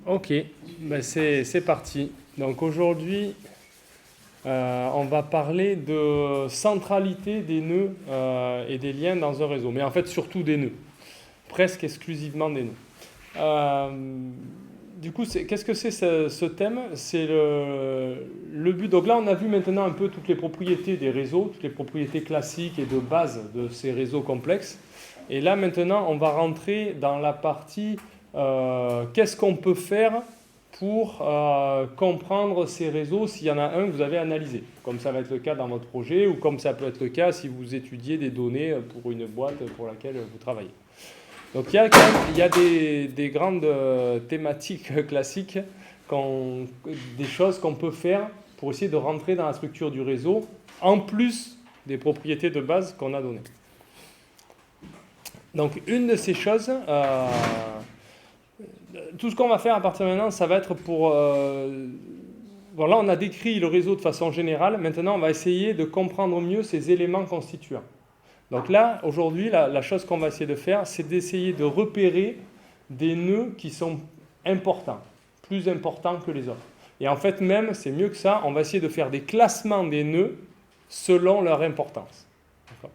Ok, ben c'est parti. Donc aujourd'hui, on va parler de centralité des nœuds et des liens dans un réseau. Mais en fait, surtout des nœuds. Presque exclusivement des nœuds. Euh, du coup, qu'est-ce que c'est ce thème? C'est le but. Donc là, on a vu maintenant un peu toutes les propriétés des réseaux, toutes les propriétés classiques et de base de ces réseaux complexes. Et là, maintenant, on va rentrer dans la partie qu'est-ce qu'on peut faire pour comprendre ces réseaux s'il y en a un que vous avez analysé, comme ça va être le cas dans votre projet ou comme ça peut être le cas si vous étudiez des données pour une boîte pour laquelle vous travaillez. Donc il y a des grandes thématiques classiques, des choses qu'on peut faire pour essayer de rentrer dans la structure du réseau, en plus des propriétés de base qu'on a données. Donc une de ces choses, tout ce qu'on va faire à partir de maintenant, ça va être pour... bon, là, on a décrit le réseau de façon générale. Maintenant, on va essayer de comprendre mieux ces éléments constituants. Donc là, aujourd'hui, la chose qu'on va essayer de faire, c'est d'essayer de repérer des nœuds qui sont importants, plus importants que les autres. Et en fait, même, c'est mieux que ça, on va essayer de faire des classements des nœuds selon leur importance. D'accord.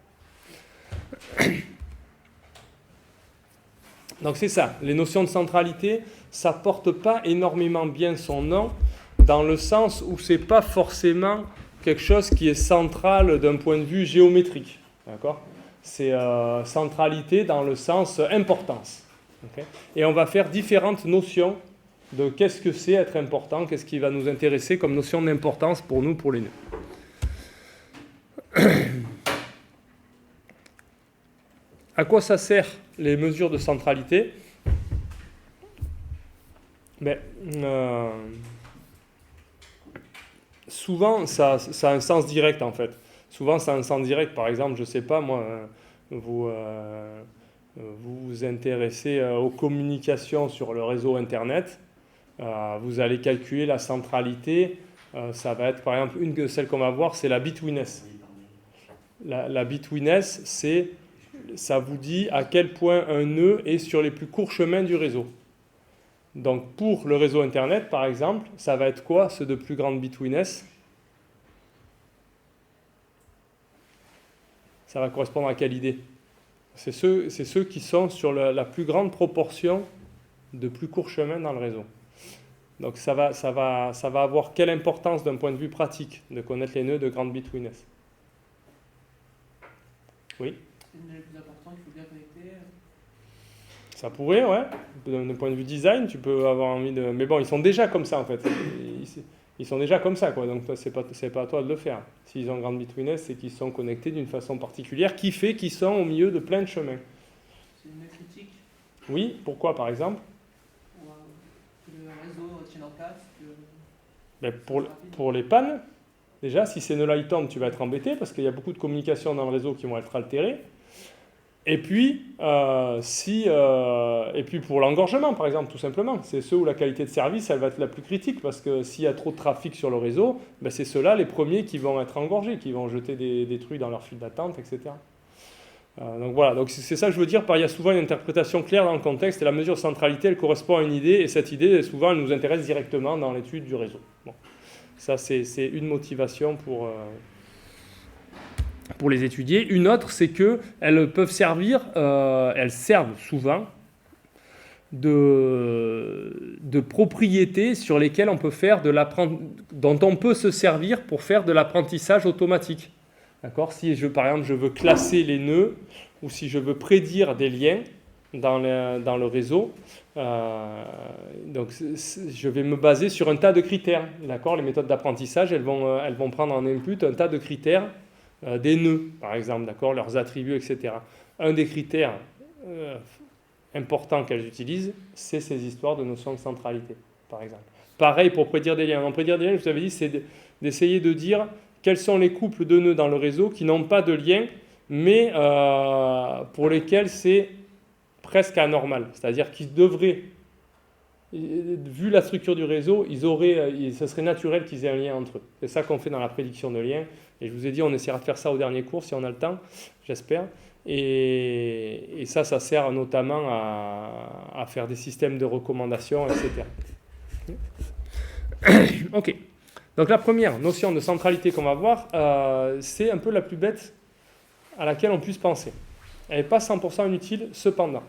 Donc c'est ça, les notions de centralité, ça ne porte pas énormément bien son nom, dans le sens où ce n'est pas forcément quelque chose qui est central d'un point de vue géométrique. D'accord ? C'est centralité dans le sens importance. Okay ? Et on va faire différentes notions de qu'est-ce que c'est être important, qu'est-ce qui va nous intéresser comme notion d'importance pour nous, pour les nœuds. À quoi ça sert les mesures de centralité? Souvent, ça a un sens direct en fait. Souvent, ça a un sens direct. Par exemple, je ne sais pas, moi, vous vous intéressez aux communications sur le réseau Internet. Vous allez calculer la centralité. Ça va être, par exemple, celle qu'on va voir, c'est la bitwiness. La bitwiness, ça vous dit à quel point un nœud est sur les plus courts chemins du réseau. Donc pour le réseau Internet, par exemple, ça va être quoi, ceux de plus grande bitwiness? Ça va correspondre à quelle idée? C'est ceux qui sont sur la plus grande proportion de plus courts chemins dans le réseau. Donc ça va avoir quelle importance d'un point de vue pratique de connaître les nœuds de grande bitwiness? Oui? C'est une des plus importantes, il faut bien connecter. Ça pourrait, ouais. D'un point de vue design, tu peux avoir envie de... Mais bon, ils sont déjà comme ça, en fait. Ils sont déjà comme ça, quoi. Donc, c'est pas à toi de le faire. S'ils ont grande bitwiness, c'est qu'ils sont connectés d'une façon particulière qui fait qu'ils sont au milieu de plein de chemins. C'est une critique. Oui, pourquoi, par exemple? Pour que le réseau tienne en place. Pour les pannes, déjà, si ces nœuds-là ils tombent, tu vas être embêté parce qu'il y a beaucoup de communications dans le réseau qui vont être altérées. Et puis, et puis pour l'engorgement, par exemple, tout simplement. C'est ceux où la qualité de service, elle va être la plus critique, parce que s'il y a trop de trafic sur le réseau, ben c'est ceux-là les premiers qui vont être engorgés, qui vont jeter des trucs dans leur file d'attente, etc. Donc voilà, donc c'est ça que je veux dire par il y a souvent une interprétation claire dans le contexte, et la mesure de centralité, elle correspond à une idée, et cette idée, souvent, elle nous intéresse directement dans l'étude du réseau. Bon. Ça, c'est une motivation pour les étudier. Une autre, c'est qu'elles peuvent servir, elles servent souvent de propriétés sur lesquelles on peut faire dont on peut se servir pour faire de l'apprentissage automatique. D'accord ? Si par exemple je veux classer les nœuds ou si je veux prédire des liens dans le réseau, donc je vais me baser sur un tas de critères. D'accord ? Les méthodes d'apprentissage, elles vont prendre en input un tas de critères. Des nœuds, par exemple, d'accord, leurs attributs, etc. Un des critères importants qu'elles utilisent, c'est ces histoires de notion de centralité, par exemple. Pareil pour prédire des liens. En prédire des liens, je vous avais dit, c'est d'essayer de dire quels sont les couples de nœuds dans le réseau qui n'ont pas de lien, mais pour lesquels c'est presque anormal. C'est-à-dire qu'ils devraient, vu la structure du réseau, ce serait naturel qu'ils aient un lien entre eux. C'est ça qu'on fait dans la prédiction de liens. Et je vous ai dit, on essaiera de faire ça au dernier cours, si on a le temps, j'espère. Et ça sert notamment à faire des systèmes de recommandation, etc. Ok. Donc la première notion de centralité qu'on va voir, c'est un peu la plus bête à laquelle on puisse penser. Elle n'est pas 100% inutile, cependant.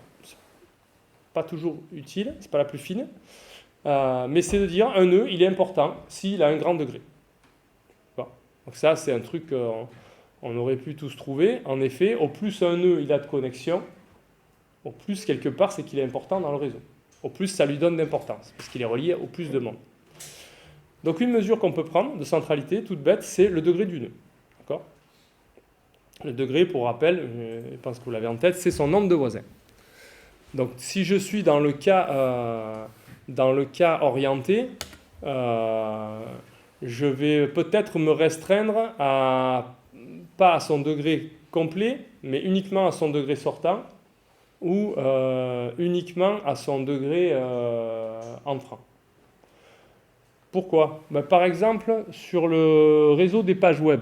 Pas toujours utile, c'est pas la plus fine, mais c'est de dire un nœud, il est important s'il a un grand degré. Bon. Donc ça, c'est un truc qu'on aurait pu tous trouver. En effet, au plus un nœud il a de connexion, au plus quelque part c'est qu'il est important dans le réseau. Au plus ça lui donne d'importance, parce qu'il est relié au plus de monde. Donc une mesure qu'on peut prendre de centralité, toute bête, c'est le degré du nœud. D'accord ? Le degré, pour rappel, je pense que vous l'avez en tête, c'est son nombre de voisins. Donc si je suis dans le cas orienté, je vais peut-être me restreindre pas à son degré complet, mais uniquement à son degré sortant, ou uniquement à son degré entrant. Pourquoi ? Par exemple, sur le réseau des pages web,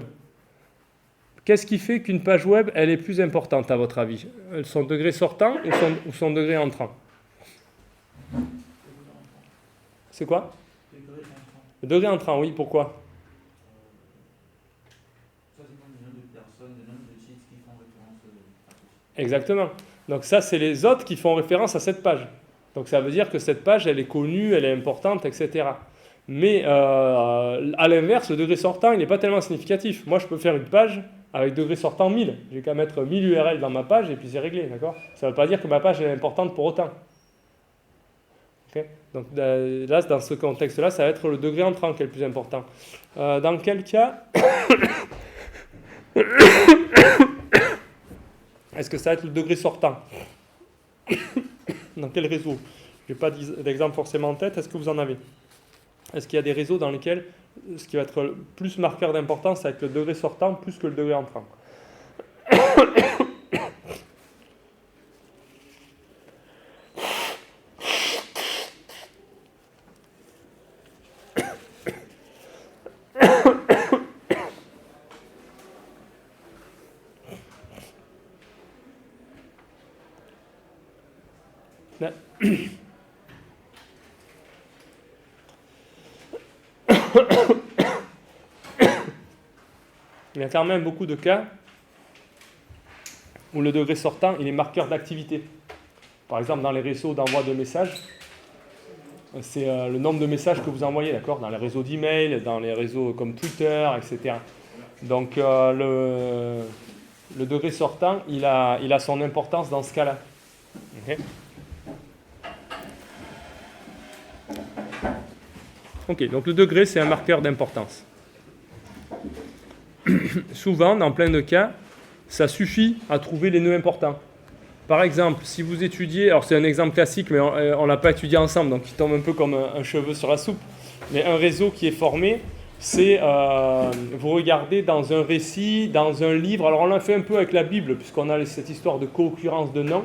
qu'est-ce qui fait qu'une page web, elle est plus importante à votre avis ? Son degré sortant ou son degré entrant ? C'est quoi ? Le degré entrant, oui, pourquoi ? Ça dépend du nombre de personnes, du nombre de sites qui font référence à tout. Exactement. Donc ça, c'est les autres qui font référence à cette page. Donc ça veut dire que cette page, elle est connue, elle est importante, etc. Mais à l'inverse, le degré sortant, il n'est pas tellement significatif. Moi, je peux faire une page avec degré sortant 1000. J'ai qu'à mettre 1000 URL dans ma page et puis c'est réglé, d'accord ? Ça ne veut pas dire que ma page est importante pour autant. Okay ? Donc là, dans ce contexte-là, ça va être le degré entrant qui est le plus important. Dans quel cas est-ce que ça va être le degré sortant ? Dans quel réseau ? Je n'ai pas d'exemple forcément en tête. Est-ce que vous en avez ? Est-ce qu'il y a des réseaux dans lesquels ce qui va être plus marqueur d'importance, ça va être le degré sortant plus que le degré entrant ? Il y a quand même beaucoup de cas où le degré sortant, il est marqueur d'activité. Par exemple, dans les réseaux d'envoi de messages, c'est le nombre de messages que vous envoyez, d'accord ? Dans les réseaux d'email, dans les réseaux comme Twitter, etc. Donc, le degré sortant, il a son importance dans ce cas-là. Okay. Ok, donc le degré, c'est un marqueur d'importance. Souvent, dans plein de cas, ça suffit à trouver les nœuds importants. Par exemple, si vous étudiez, alors c'est un exemple classique, mais on ne l'a pas étudié ensemble, donc il tombe un peu comme un cheveu sur la soupe, mais un réseau qui est formé, c'est, vous regardez dans un récit, dans un livre, alors on l'a fait un peu avec la Bible, puisqu'on a cette histoire de co-occurrence de noms,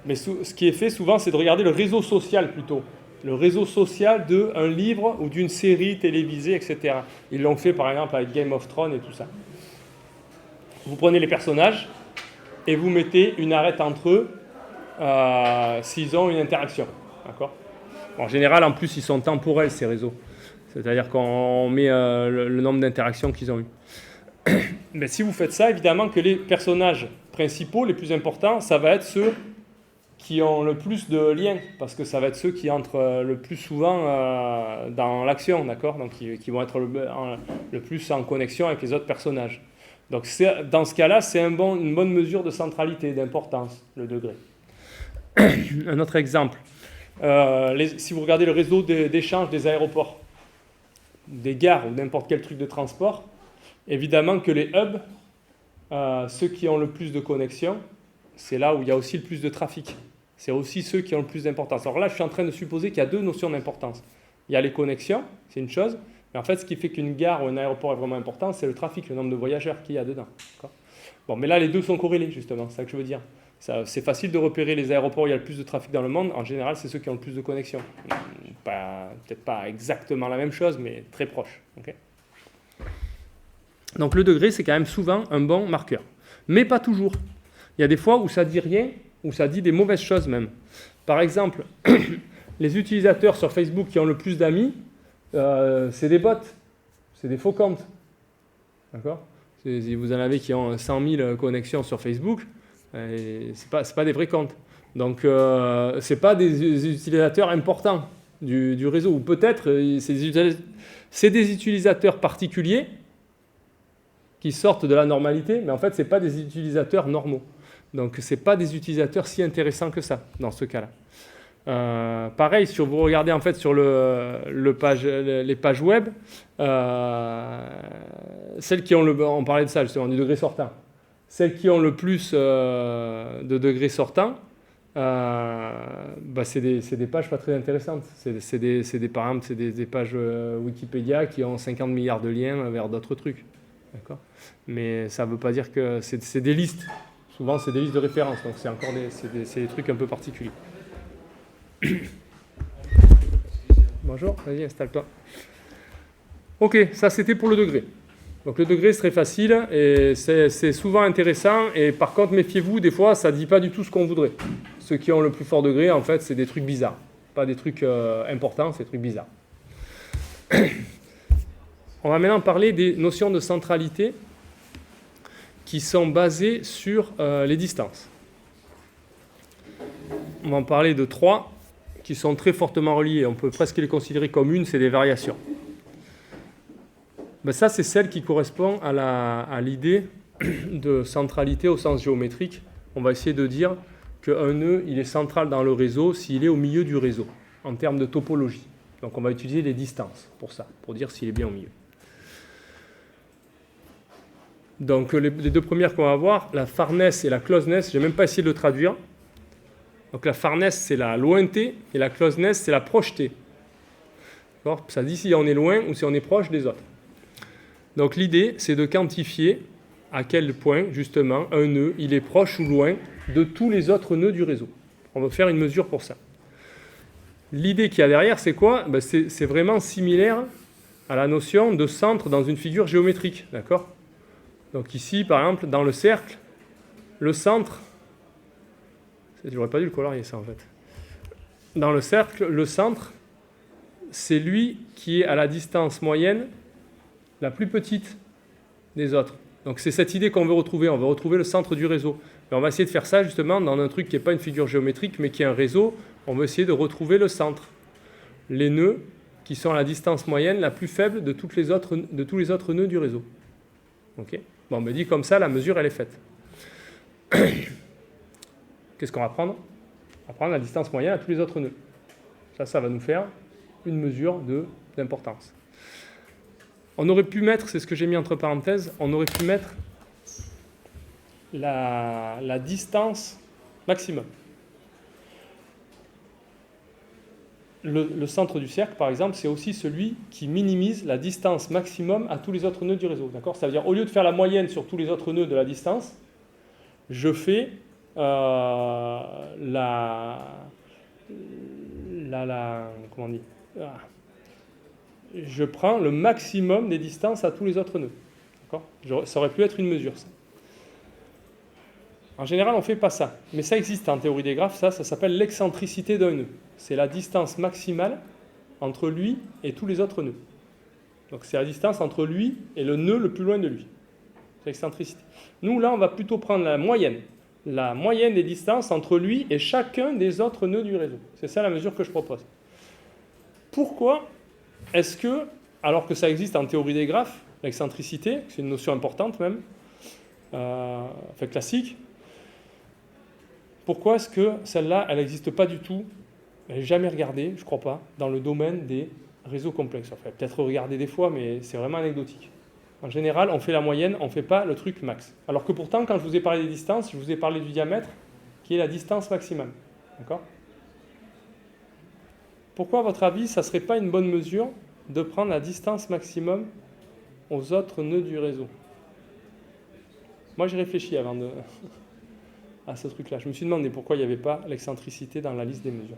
mais ce qui est fait souvent, c'est de regarder le réseau social plutôt. Le réseau social d'un livre ou d'une série télévisée, etc. Ils l'ont fait par exemple avec Game of Thrones et tout ça. Vous prenez les personnages et vous mettez une arête entre eux s'ils ont une interaction. D'accord ? En général, en plus, ils sont temporels, ces réseaux. C'est-à-dire qu'on met le nombre d'interactions qu'ils ont eues. Mais si vous faites ça, évidemment que les personnages principaux, les plus importants, ça va être ceux qui ont le plus de liens, parce que ça va être ceux qui entrent le plus souvent dans l'action, d'accord ? Donc qui vont être le plus en connexion avec les autres personnages. Donc dans ce cas-là, c'est une bonne mesure de centralité, d'importance, le degré. Un autre exemple, si vous regardez le réseau d'échange des aéroports, des gares ou n'importe quel truc de transport, évidemment que les hubs, ceux qui ont le plus de connexions, c'est là où il y a aussi le plus de trafic. C'est aussi ceux qui ont le plus d'importance. Alors là, je suis en train de supposer qu'il y a deux notions d'importance. Il y a les connexions, c'est une chose, mais en fait, ce qui fait qu'une gare ou un aéroport est vraiment important, c'est le trafic, le nombre de voyageurs qu'il y a dedans. D'accord ? Bon, mais là, les deux sont corrélés, justement, c'est ça que je veux dire. C'est facile de repérer les aéroports où il y a le plus de trafic dans le monde. En général, c'est ceux qui ont le plus de connexions. Peut-être pas exactement la même chose, mais très proche. Okay ? Donc le degré, c'est quand même souvent un bon marqueur. Mais pas toujours. Il y a des fois où ça dit rien, où ça dit des mauvaises choses même. Par exemple, les utilisateurs sur Facebook qui ont le plus d'amis, c'est des bots, c'est des faux comptes. D'accord ? Si vous en avez qui ont 100 000 connexions sur Facebook, c'est pas des vrais comptes. Donc, c'est pas des utilisateurs importants du réseau. Ou peut-être, c'est des utilisateurs particuliers qui sortent de la normalité, mais en fait, c'est pas des utilisateurs normaux. Donc, c'est pas des utilisateurs si intéressants que ça, dans ce cas-là. Pareil, si vous regardez en fait sur les pages web, celles qui ont on parlait de ça justement, du degré sortant, celles qui ont le plus de degrés sortants, c'est des pages pas très intéressantes. Par exemple, c'est des pages Wikipédia qui ont 50 milliards de liens vers d'autres trucs. D'accord ? Mais ça ne veut pas dire que c'est des listes. Souvent, c'est des listes de références, donc c'est des trucs un peu particuliers. Bonjour, vas-y, installe-toi. Ok, ça c'était pour le degré. Donc le degré serait facile et c'est souvent intéressant. Et par contre, méfiez-vous, des fois, ça ne dit pas du tout ce qu'on voudrait. Ceux qui ont le plus fort degré, en fait, c'est des trucs bizarres. Pas des trucs importants, c'est des trucs bizarres. On va maintenant parler des notions de centralité qui sont basées sur les distances. On va en parler de 3 qui sont très fortement reliées. On peut presque les considérer comme une, c'est des variations. Ça, c'est celle qui correspond à l'idée de centralité au sens géométrique. On va essayer de dire qu'un nœud, il est central dans le réseau s'il est au milieu du réseau, en termes de topologie. Donc on va utiliser les distances pour ça, pour dire s'il est bien au milieu. Donc les 2 premières qu'on va voir, la farness et la closeness, je n'ai même pas essayé de le traduire. Donc la farness, c'est la lointeté, et la closeness, c'est la procheté. Ça dit si on est loin ou si on est proche des autres. Donc l'idée, c'est de quantifier à quel point, justement, un nœud, il est proche ou loin de tous les autres nœuds du réseau. On va faire une mesure pour ça. L'idée qu'il y a derrière, c'est quoi ? C'est vraiment similaire à la notion de centre dans une figure géométrique. D'accord ? Donc ici, par exemple, dans le cercle, le centre... Je n'aurais pas dû le colorier, ça, en fait. Dans le cercle, le centre, c'est lui qui est à la distance moyenne la plus petite des autres. Donc c'est cette idée qu'on veut retrouver. On veut retrouver le centre du réseau. Et on va essayer de faire ça, justement, dans un truc qui n'est pas une figure géométrique, mais qui est un réseau. On veut essayer de retrouver le centre. Les nœuds qui sont à la distance moyenne la plus faible de tous les autres nœuds du réseau. Ok ? Bon, on me dit comme ça, la mesure, elle est faite. Qu'est-ce qu'on va prendre ? On va prendre la distance moyenne à tous les autres nœuds. Ça va nous faire une mesure d'importance. On aurait pu mettre, c'est ce que j'ai mis entre parenthèses, on aurait pu mettre la distance maximum. Le centre du cercle, par exemple, c'est aussi celui qui minimise la distance maximum à tous les autres nœuds du réseau. D'accord ? Ça veut dire, au lieu de faire la moyenne sur tous les autres nœuds de la distance, je fais comment on dit ? Je prends le maximum des distances à tous les autres nœuds. D'accord ? Ça aurait pu être une mesure, ça. En général, on ne fait pas ça. Mais ça existe en théorie des graphes, ça s'appelle l'excentricité d'un nœud. C'est la distance maximale entre lui et tous les autres nœuds. Donc c'est la distance entre lui et le nœud le plus loin de lui. C'est l'excentricité. Nous, là, on va plutôt prendre la moyenne. La moyenne des distances entre lui et chacun des autres nœuds du réseau. C'est ça la mesure que je propose. Pourquoi est-ce que, alors que ça existe en théorie des graphes, l'excentricité, c'est une notion importante même, classique, pourquoi est-ce que celle-là, elle n'existe pas du tout, elle n'est jamais regardée, je ne crois pas, dans le domaine des réseaux complexes. Enfin, peut-être regardée des fois, mais c'est vraiment anecdotique. En général, on fait la moyenne, on ne fait pas le truc max. Alors que pourtant, quand je vous ai parlé des distances, je vous ai parlé du diamètre, qui est la distance maximale. D'accord ? Pourquoi, à votre avis, ça ne serait pas une bonne mesure de prendre la distance maximum aux autres nœuds du réseau ? Moi, j'ai réfléchi avant à ce truc-là. Je me suis demandé pourquoi il n'y avait pas l'excentricité dans la liste des mesures.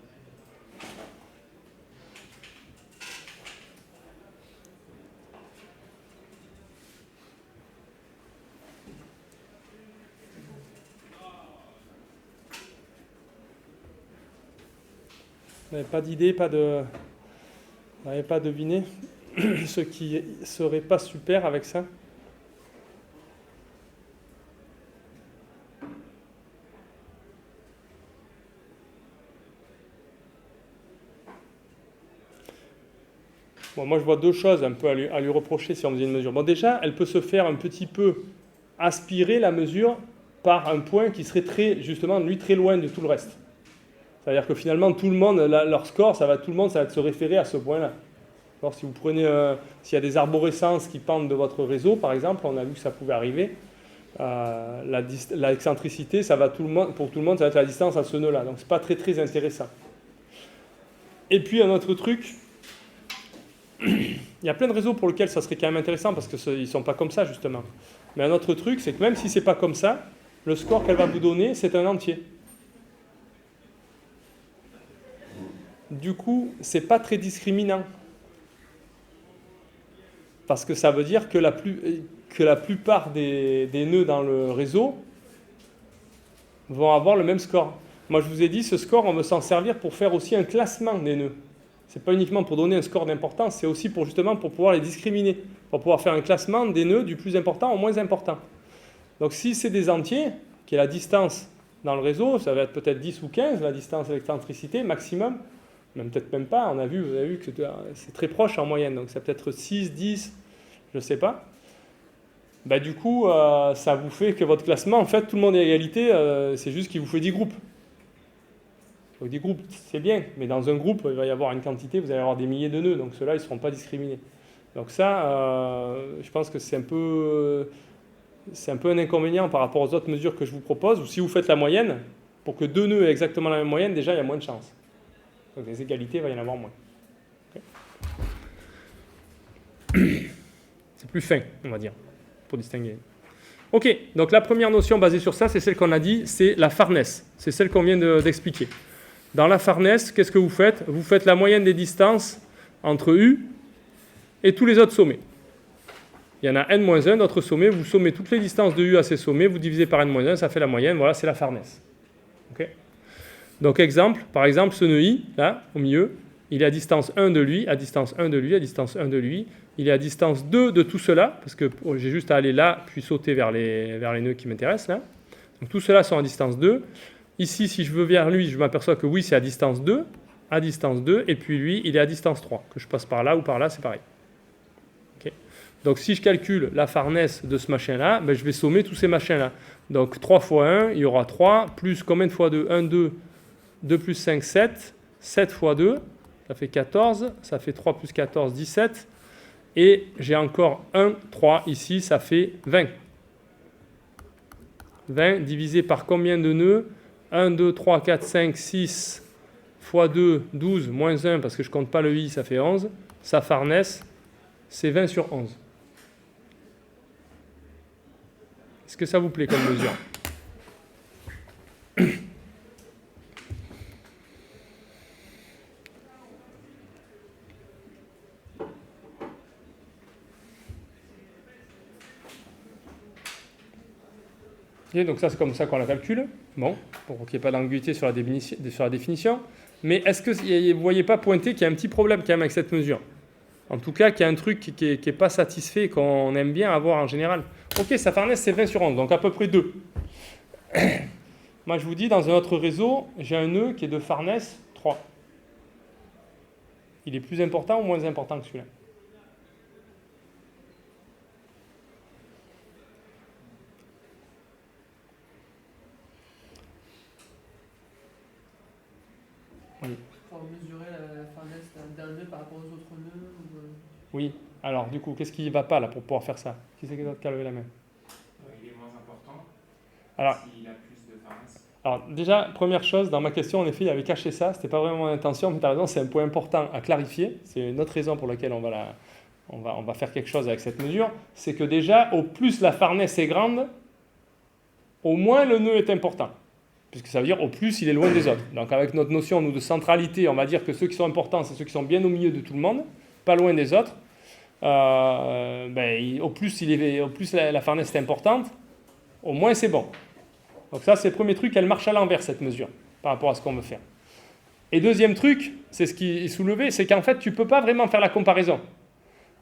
Vous n'avez pas d'idée, vous n'avez pas deviné ce qui serait pas super avec ça? Bon, moi je vois deux choses un peu à lui reprocher si on faisait une mesure. Bon, déjà, elle peut se faire un petit peu aspirer la mesure par un point qui serait justement lui très loin de tout le reste. C'est-à-dire que finalement tout le monde, leur score, ça va se référer à ce point-là. Alors, si vous prenez, s'il y a des arborescences qui pendent de votre réseau, par exemple, on a vu que ça pouvait arriver. L'excentricité, pour tout le monde, ça va être la distance à ce nœud-là. Donc c'est pas très très intéressant. Et puis un autre truc. Il y a plein de réseaux pour lesquels ça serait quand même intéressant parce qu'ils ne sont pas comme ça justement. Mais un autre truc, c'est que même si ce n'est pas comme ça, le score qu'elle va vous donner, c'est un entier. Du coup, ce n'est pas très discriminant. Parce que ça veut dire que la plupart des nœuds dans le réseau vont avoir le même score. Moi je vous ai dit, ce score, on veut s'en servir pour faire aussi un classement des nœuds. Ce n'est pas uniquement pour donner un score d'importance, c'est aussi pour pouvoir les discriminer, pour pouvoir faire un classement des nœuds du plus important au moins important. Donc si c'est des entiers, qui est la distance dans le réseau, ça va être peut-être 10 ou 15, la distance avec l'excentricité maximum, même peut-être même pas, vous avez vu que c'est très proche en moyenne, donc ça peut être 6, 10, je ne sais pas. Bah, du coup, ça vous fait que votre classement, en fait, tout le monde est à égalité, c'est juste qu'il vous fait 10 groupes. Donc des groupes, c'est bien, mais dans un groupe, il va y avoir une quantité, vous allez avoir des milliers de nœuds, donc ceux-là, ils ne seront pas discriminés. Donc ça, je pense que c'est un peu un inconvénient par rapport aux autres mesures que je vous propose, ou si vous faites la moyenne, pour que deux nœuds aient exactement la même moyenne, déjà, il y a moins de chances. Donc les égalités, il va y en avoir moins. Okay. C'est plus fin, on va dire, pour distinguer. Ok, donc la première notion basée sur ça, c'est celle qu'on a dit, c'est la farnèse. C'est celle qu'on vient d'expliquer. Dans la farnèse, qu'est-ce que vous faites? Vous faites la moyenne des distances entre U et tous les autres sommets. Il y en a n-1 d'autres sommets, vous sommez toutes les distances de U à ces sommets, vous divisez par n-1, ça fait la moyenne, voilà, c'est la farnèse. Okay. Donc exemple, par exemple, ce nœud I, là, au milieu, il est à distance 1 de lui, à distance 1 de lui, à distance 1 de lui, il est à distance 2 de tout cela, parce que j'ai juste à aller là, puis sauter vers les nœuds qui m'intéressent, là. Donc tout cela sont à distance 2. Ici, si je veux vers lui, je m'aperçois que oui, c'est à distance 2, et puis lui, il est à distance 3. Que je passe par là ou par là, c'est pareil. Okay. Donc si je calcule la farnèse de ce machin-là, ben, je vais sommer tous ces machins-là. Donc 3 fois 1, il y aura 3, plus combien de fois 2 1, 2, 2 plus 5, 7, 7 fois 2, ça fait 14, ça fait 3 plus 14, 17, et j'ai encore 1, 3 ici, ça fait 20. 20 divisé par combien de nœuds? 1, 2, 3, 4, 5, 6 fois 2, 12, moins 1, parce que je ne compte pas le i, ça fait 11. Sa farnèse, c'est 20 sur 11. Est-ce que ça vous plaît comme mesure? Okay, donc ça, c'est comme ça qu'on la calcule. Bon, pour qu'il n'y ait pas d'ambiguïté sur la définition. Mais est-ce que vous ne voyez pas pointer qu'il y a un petit problème quand même avec cette mesure? En tout cas, qu'il y a un truc qui n'est pas satisfait, qu'on aime bien avoir en général. Ok, sa farnèse, c'est 20 sur 11, donc à peu près 2. Moi, je vous dis, dans un autre réseau, j'ai un nœud qui est de farnèse 3. Il est plus important ou moins important que celui-là? Oui. Pour mesurer la farnèse d'un nœud par rapport aux autres nœuds ou... Oui. Alors, du coup, qu'est-ce qui ne va pas là pour pouvoir faire ça? Qui c'est qui a levé la main? Il est moins important. Alors, s'il a plus de farnèse. Alors, déjà, première chose, dans ma question, en effet, il avait caché ça. Ce n'était pas vraiment mon intention, mais tu as raison, c'est un point important à clarifier. C'est une autre raison pour laquelle on va faire quelque chose avec cette mesure. C'est que déjà, au plus la farnèse est grande, au moins le nœud est important. Puisque ça veut dire au plus il est loin des autres. Donc avec notre notion nous, de centralité, on va dire que ceux qui sont importants, c'est ceux qui sont bien au milieu de tout le monde, pas loin des autres. Au plus la farnèse est importante, au moins c'est bon. Donc ça c'est le premier truc, elle marche à l'envers cette mesure, par rapport à ce qu'on veut faire. Et deuxième truc, c'est ce qui est soulevé, c'est qu'en fait, tu ne peux pas vraiment faire la comparaison.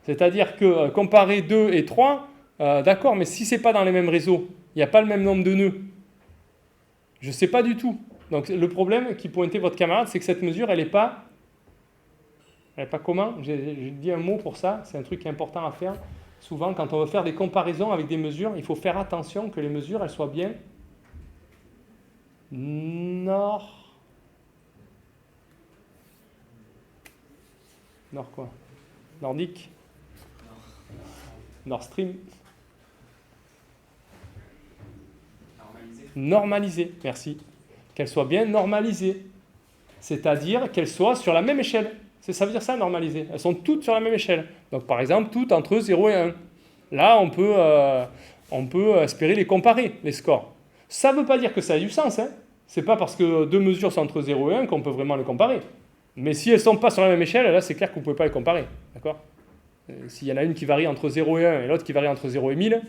C'est-à-dire que comparer 2 et 3, d'accord, mais si ce n'est pas dans les mêmes réseaux, il n'y a pas le même nombre de nœuds. Je ne sais pas du tout. Donc le problème qui pointait votre camarade, c'est que cette mesure, elle n'est pas comment ? J'ai dit un mot pour ça, c'est un truc qui est important à faire. Souvent, quand on veut faire des comparaisons avec des mesures, il faut faire attention que les mesures, elles soient bien Nord quoi ? Nordique ? Nord Stream ? Normalisée, merci. Qu'elles soient bien normalisées. C'est-à-dire qu'elles soient sur la même échelle. Ça veut dire ça, normalisées. Elles sont toutes sur la même échelle. Donc, par exemple, toutes entre 0 et 1. Là, on peut espérer les comparer, les scores. Ça ne veut pas dire que ça a du sens. Hein. Ce n'est pas parce que deux mesures sont entre 0 et 1 qu'on peut vraiment les comparer. Mais si elles ne sont pas sur la même échelle, là, c'est clair que vous ne pouvez pas les comparer. D'accord ? S'il y en a une qui varie entre 0 et 1 et l'autre qui varie entre 0 et 1000,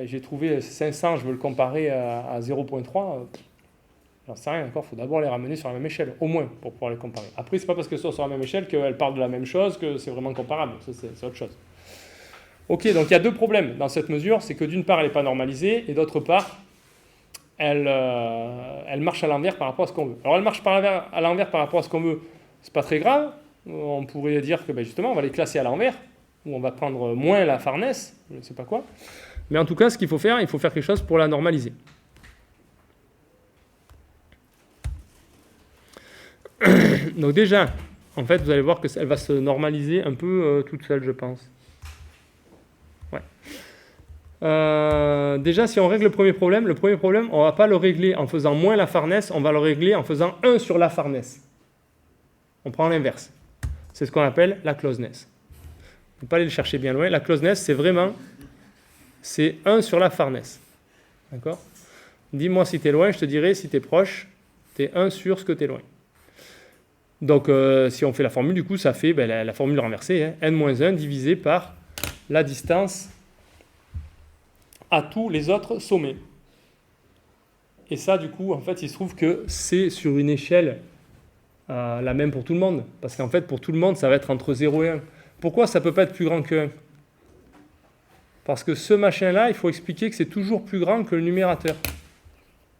j'ai trouvé 500, je veux le comparer à 0.3, j'en sais rien, d'accord ? Il faut d'abord les ramener sur la même échelle, au moins, pour pouvoir les comparer. Après, ce n'est pas parce qu'elles sont sur la même échelle qu'elles parlent de la même chose que c'est vraiment comparable. Ça, c'est autre chose. Ok, donc il y a deux problèmes dans cette mesure, c'est que d'une part, elle n'est pas normalisée, et d'autre part, elle marche à l'envers par rapport à ce qu'on veut. Alors elle marche à l'envers par rapport à ce qu'on veut, c'est pas très grave. On pourrait dire que justement, on va les classer à l'envers, ou on va prendre moins la farnèse, je ne sais pas quoi. Mais en tout cas, ce qu'il faut faire, il faut faire quelque chose pour la normaliser. Donc déjà, en fait, vous allez voir qu'elle va se normaliser un peu toute seule, je pense. Ouais. Déjà, si on règle le premier problème, on ne va pas le régler en faisant moins la farnèse, on va le régler en faisant 1 sur la farnèse. On prend l'inverse. C'est ce qu'on appelle la closeness. Il ne faut pas aller le chercher bien loin. La closeness, c'est 1 sur la farnèse. D'accord ? Dis-moi si tu es loin, je te dirai si tu es proche, tu es 1 sur ce que tu es loin. Donc, si on fait la formule, du coup, ça fait la formule renversée, hein, n-1 divisé par la distance à tous les autres sommets. Et ça, du coup, en fait, il se trouve que c'est sur une échelle la même pour tout le monde. Parce qu'en fait, pour tout le monde, ça va être entre 0 et 1. Pourquoi ça ne peut pas être plus grand que 1 ? Parce que ce machin-là, il faut expliquer que c'est toujours plus grand que le numérateur.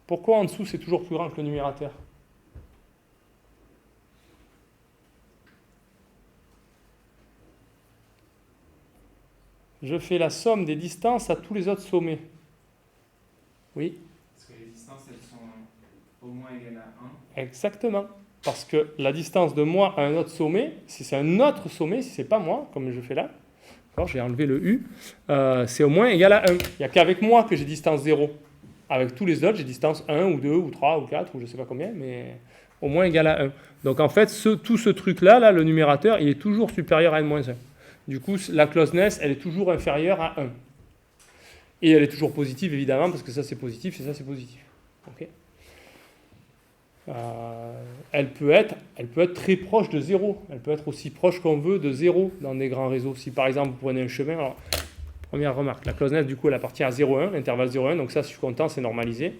Pourquoi en dessous, c'est toujours plus grand que le numérateur ? Je fais la somme des distances à tous les autres sommets. Oui ? Parce que les distances, elles sont au moins égales à 1. Exactement. Parce que la distance de moi à un autre sommet, si c'est un autre sommet, si c'est pas moi, comme je fais là, j'ai enlevé le U, c'est au moins égal à 1. Il n'y a qu'avec moi que j'ai distance 0. Avec tous les autres, j'ai distance 1 ou 2 ou 3 ou 4 ou je ne sais pas combien, mais au moins égal à 1. Donc en fait, tout ce truc-là, le numérateur, il est toujours supérieur à n-1. Du coup, la closeness, elle est toujours inférieure à 1. Et elle est toujours positive, évidemment, parce que ça c'est positif et ça c'est positif. Ok ? Elle peut être très proche de 0. Elle peut être aussi proche qu'on veut de 0 dans des grands réseaux. Si par exemple vous prenez un chemin, alors, première remarque, la closeness du coup elle appartient à 0,1, l'intervalle 0,1, donc ça je suis content, c'est normalisé.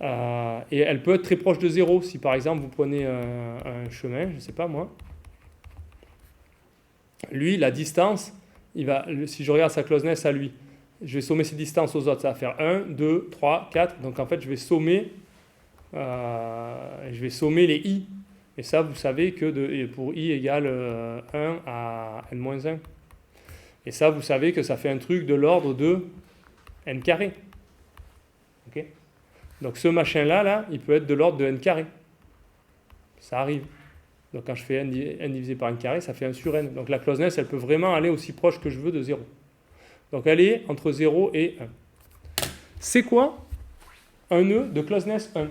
Et elle peut être très proche de 0. Si par exemple vous prenez un chemin, je ne sais pas moi, lui la distance, si je regarde sa closeness à lui, je vais sommer ces distances aux autres, ça va faire 1, 2, 3, 4. Donc en fait, je vais sommer les i. Et ça, vous savez que pour i égale 1 à n-1. Et ça, vous savez que ça fait un truc de l'ordre de n carré. Okay ? Donc ce machin-là, il peut être de l'ordre de n carré. Ça arrive. Donc quand je fais n divisé par n carré, ça fait 1 sur n. Donc la closeness, elle peut vraiment aller aussi proche que je veux de 0. Donc elle est entre 0 et 1. C'est quoi un nœud de closeness 1 ?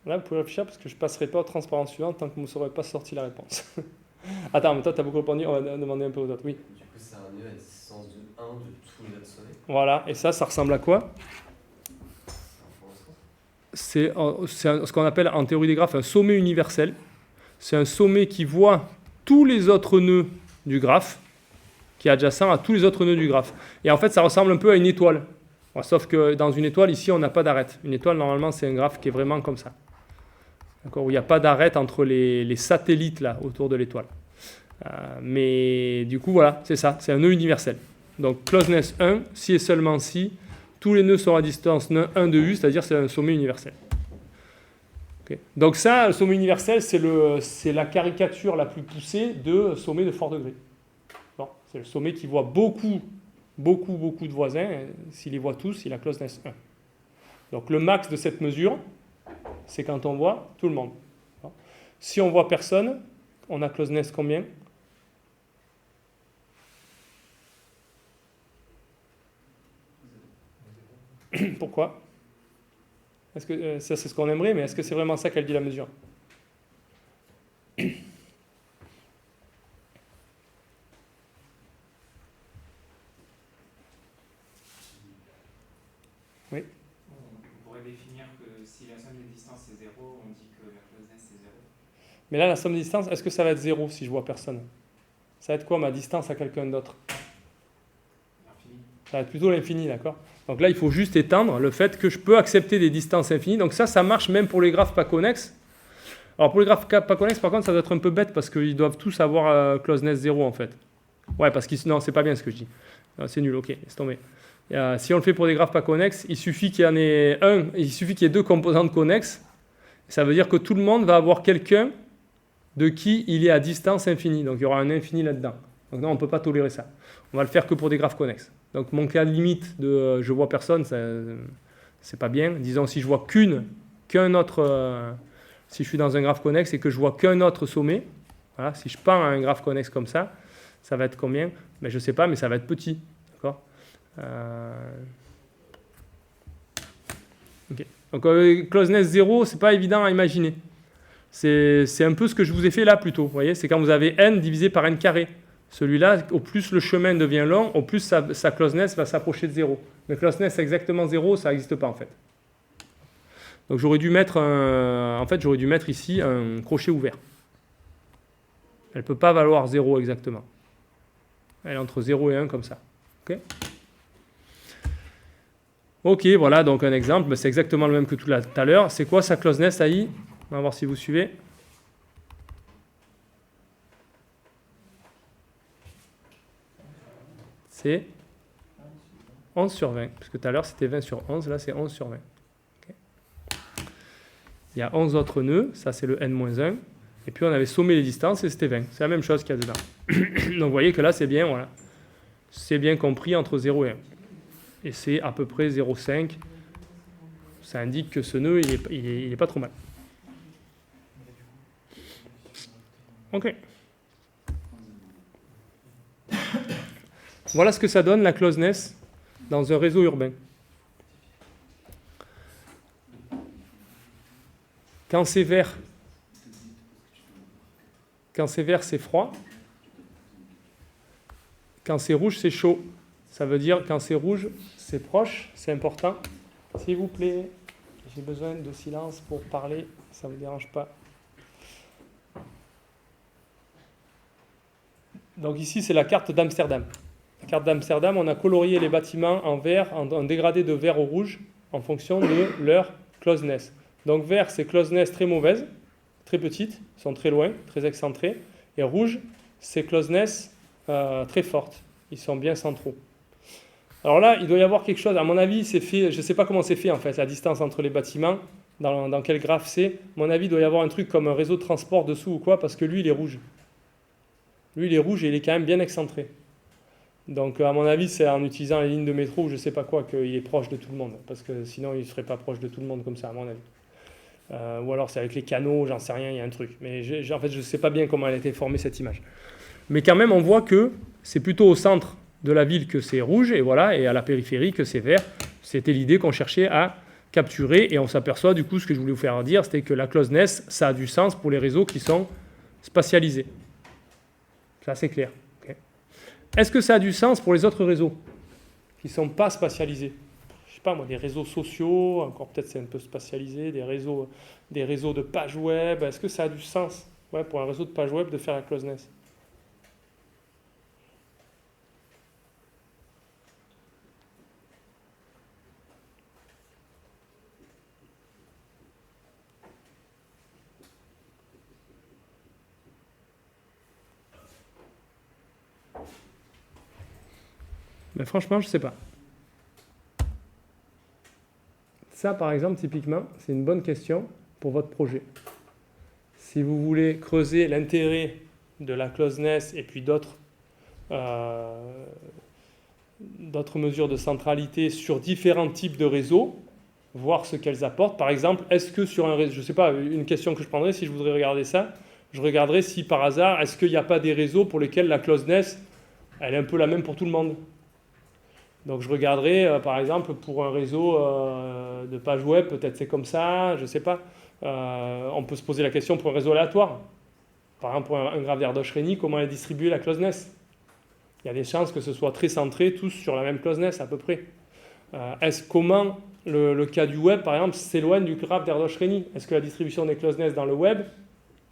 Là, vous pouvez réfléchir parce que je ne passerai pas aux transparences suivantes tant que vous ne saurez pas sorti la réponse. Attends, mais toi, tu as beaucoup répondu, on va demander un peu aux autres. Oui. Du coup, c'est un nœud à distance de 1 de tous les autres sommets. Voilà, et ça ressemble à quoi ? C'est ce qu'on appelle en théorie des graphes un sommet universel. c'est un sommet qui voit tous les autres nœuds du graphe, qui est adjacent à tous les autres nœuds du graphe. Et en fait, ça ressemble un peu à une étoile. Bon, sauf que dans une étoile, ici, on n'a pas d'arête. Une étoile, normalement, c'est un graphe qui est vraiment comme ça. D'accord, où il n'y a pas d'arête entre les satellites là, autour de l'étoile. Mais du coup, voilà, c'est ça. C'est un nœud universel. Donc, closeness 1, si et seulement si, tous les nœuds sont à distance 1 de U, c'est-à-dire c'est un sommet universel. Okay. Donc ça, le sommet universel, c'est la caricature la plus poussée de sommet de fort degré. Bon, c'est le sommet qui voit beaucoup de voisins. S'il les voit tous, il a closeness 1. Donc le max de cette mesure, c'est quand on voit tout le monde. Bon. Si on voit personne, on a closeness combien ? Pourquoi ? Est-ce que, ça c'est ce qu'on aimerait, mais est-ce que c'est vraiment ça qu'elle dit la mesure ? Oui. On pourrait définir que si la somme des distances est 0, on dit que la closeness est 0. Mais là, la somme des distances, est-ce que ça va être 0 si je vois personne ? Ça va être quoi ma distance à quelqu'un d'autre ? L'infini. Ça va être plutôt l'infini, d'accord ? Donc là, il faut juste étendre le fait que je peux accepter des distances infinies. Donc ça marche même pour les graphes pas connexes. Alors pour les graphes pas connexes, par contre, ça doit être un peu bête parce qu'ils doivent tous avoir closeness 0 en fait. Ouais, parce que non, c'est pas bien ce que je dis. C'est nul, ok, laisse tomber. Si on le fait pour des graphes pas connexes, il suffit qu'il y en ait il suffit qu'il y ait deux composantes connexes. Ça veut dire que tout le monde va avoir quelqu'un de qui il est à distance infinie. Donc il y aura un infini là-dedans. Donc non, on ne peut pas tolérer ça. On va le faire que pour des graphes connexes. Donc mon cas limite de je vois personne, c'est pas bien. Disons si je vois qu'un autre, si je suis dans un graphe connexe et que je vois qu'un autre sommet, voilà, si je pends à un graphe connexe comme ça va être combien ? Mais je ne sais pas, mais ça va être petit. D'accord ? Okay. Donc closeness 0, c'est pas évident à imaginer. C'est un peu ce que je vous ai fait là plutôt. Vous voyez, c'est quand vous avez n divisé par n carré. Celui-là, au plus le chemin devient long, au plus sa closeness va s'approcher de 0. Mais closeness exactement 0, ça n'existe pas en fait. Donc j'aurais dû mettre ici un crochet ouvert. Elle ne peut pas valoir 0 exactement. Elle est entre 0 et 1 comme ça. Ok, voilà donc un exemple. C'est exactement le même que tout à l'heure. C'est quoi sa closeness, AI ? On va voir si vous suivez. C'est 11 sur 20. Parce que tout à l'heure, c'était 20 sur 11. Là, c'est 11 sur 20. Okay. Il y a 11 autres nœuds. Ça, c'est le n-1. Et puis, on avait sommé les distances et c'était 20. C'est la même chose qu'il y a dedans. Donc, vous voyez que là, c'est bien. Voilà. C'est bien compris entre 0 et 1. Et c'est à peu près 0,5. Ça indique que ce nœud, il est pas trop mal. Ok. Voilà ce que ça donne la closeness dans un réseau urbain. Quand c'est vert, c'est froid. Quand c'est rouge, c'est chaud. Ça veut dire quand c'est rouge, c'est proche, c'est important. S'il vous plaît, j'ai besoin de silence pour parler, ça ne vous dérange pas. Donc ici, c'est la carte d'Amsterdam. La carte d'Amsterdam, on a colorié les bâtiments en vert, en dégradé de vert au rouge, en fonction de leur closeness. Donc vert, c'est closeness très mauvaise, très petite, ils sont très loin, très excentrés. Et rouge, c'est closeness très forte, ils sont bien centraux. Alors là, il doit y avoir quelque chose, à mon avis, c'est fait, je ne sais pas comment c'est fait en fait, la distance entre les bâtiments, dans quel graphe c'est. À mon avis, il doit y avoir un truc comme un réseau de transport dessous ou quoi, parce que lui, il est rouge. Lui, il est rouge et il est quand même bien excentré. Donc, à mon avis, c'est en utilisant les lignes de métro ou je ne sais pas quoi qu'il est proche de tout le monde. Parce que sinon, il ne serait pas proche de tout le monde comme ça, à mon avis. Ou alors, c'est avec les canaux, j'en sais rien, il y a un truc. Mais en fait, je ne sais pas bien comment elle a été formée, cette image. Mais quand même, on voit que c'est plutôt au centre de la ville que c'est rouge, et voilà, et à la périphérie que c'est vert. C'était l'idée qu'on cherchait à capturer, et on s'aperçoit, du coup, ce que je voulais vous faire dire, c'était que la closeness, ça a du sens pour les réseaux qui sont spatialisés. Ça, c'est clair. Okay. Est-ce que ça a du sens pour les autres réseaux qui ne sont pas spatialisés ? Je ne sais pas moi, des réseaux sociaux, encore peut-être c'est un peu spatialisé, des réseaux de pages web, est-ce que ça a du sens Ouais, pour un réseau de pages web de faire la closeness. Mais franchement, je ne sais pas. Ça, par exemple, typiquement, c'est une bonne question pour votre projet. Si vous voulez creuser l'intérêt de la closeness et puis d'autres mesures de centralité sur différents types de réseaux, voir ce qu'elles apportent. Par exemple, est-ce que sur un réseau, je ne sais pas, une question que je prendrais si je voudrais regarder ça, je regarderais si par hasard, est-ce qu'il n'y a pas des réseaux pour lesquels la closeness, elle est un peu la même pour tout le monde. Donc je regarderai, par exemple, pour un réseau de pages web, peut-être c'est comme ça, je ne sais pas. On peut se poser la question pour un réseau aléatoire. Par exemple, pour un graphe d'Erdos-Renyi, comment est distribuée la closeness? Il y a des chances que ce soit très centré, tous sur la même closeness à peu près. Comment le cas du web, par exemple, s'éloigne du graphe d'Erdos-Renyi? Est-ce que la distribution des closeness dans le web,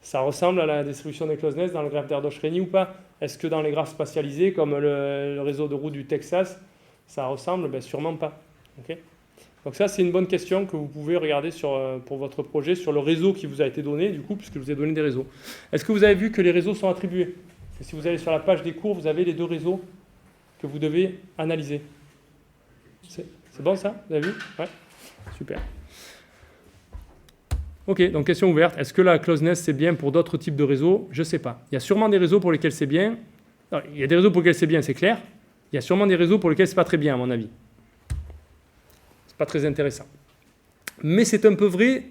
ça ressemble à la distribution des closeness dans le graphe d'Erdos-Renyi ou pas? Est-ce que dans les graphes spatialisés, comme le réseau de routes du Texas, ça ressemble? Ben, sûrement pas. Okay. Donc ça, c'est une bonne question que vous pouvez regarder pour votre projet sur le réseau qui vous a été donné, du coup, puisque je vous ai donné des réseaux. Est-ce que vous avez vu que les réseaux sont attribués? Et si vous allez sur la page des cours, vous avez les deux réseaux que vous devez analyser. C'est bon ça? Vous avez vu? Ouais. Super. Ok, donc question ouverte. Est-ce que la closeness, c'est bien pour d'autres types de réseaux? Je ne sais pas. Il y a sûrement des réseaux pour lesquels c'est bien. Non, il y a des réseaux pour lesquels c'est bien, c'est clair. Il y a sûrement des réseaux pour lesquels c'est pas très bien, à mon avis. C'est pas très intéressant. Mais c'est un peu vrai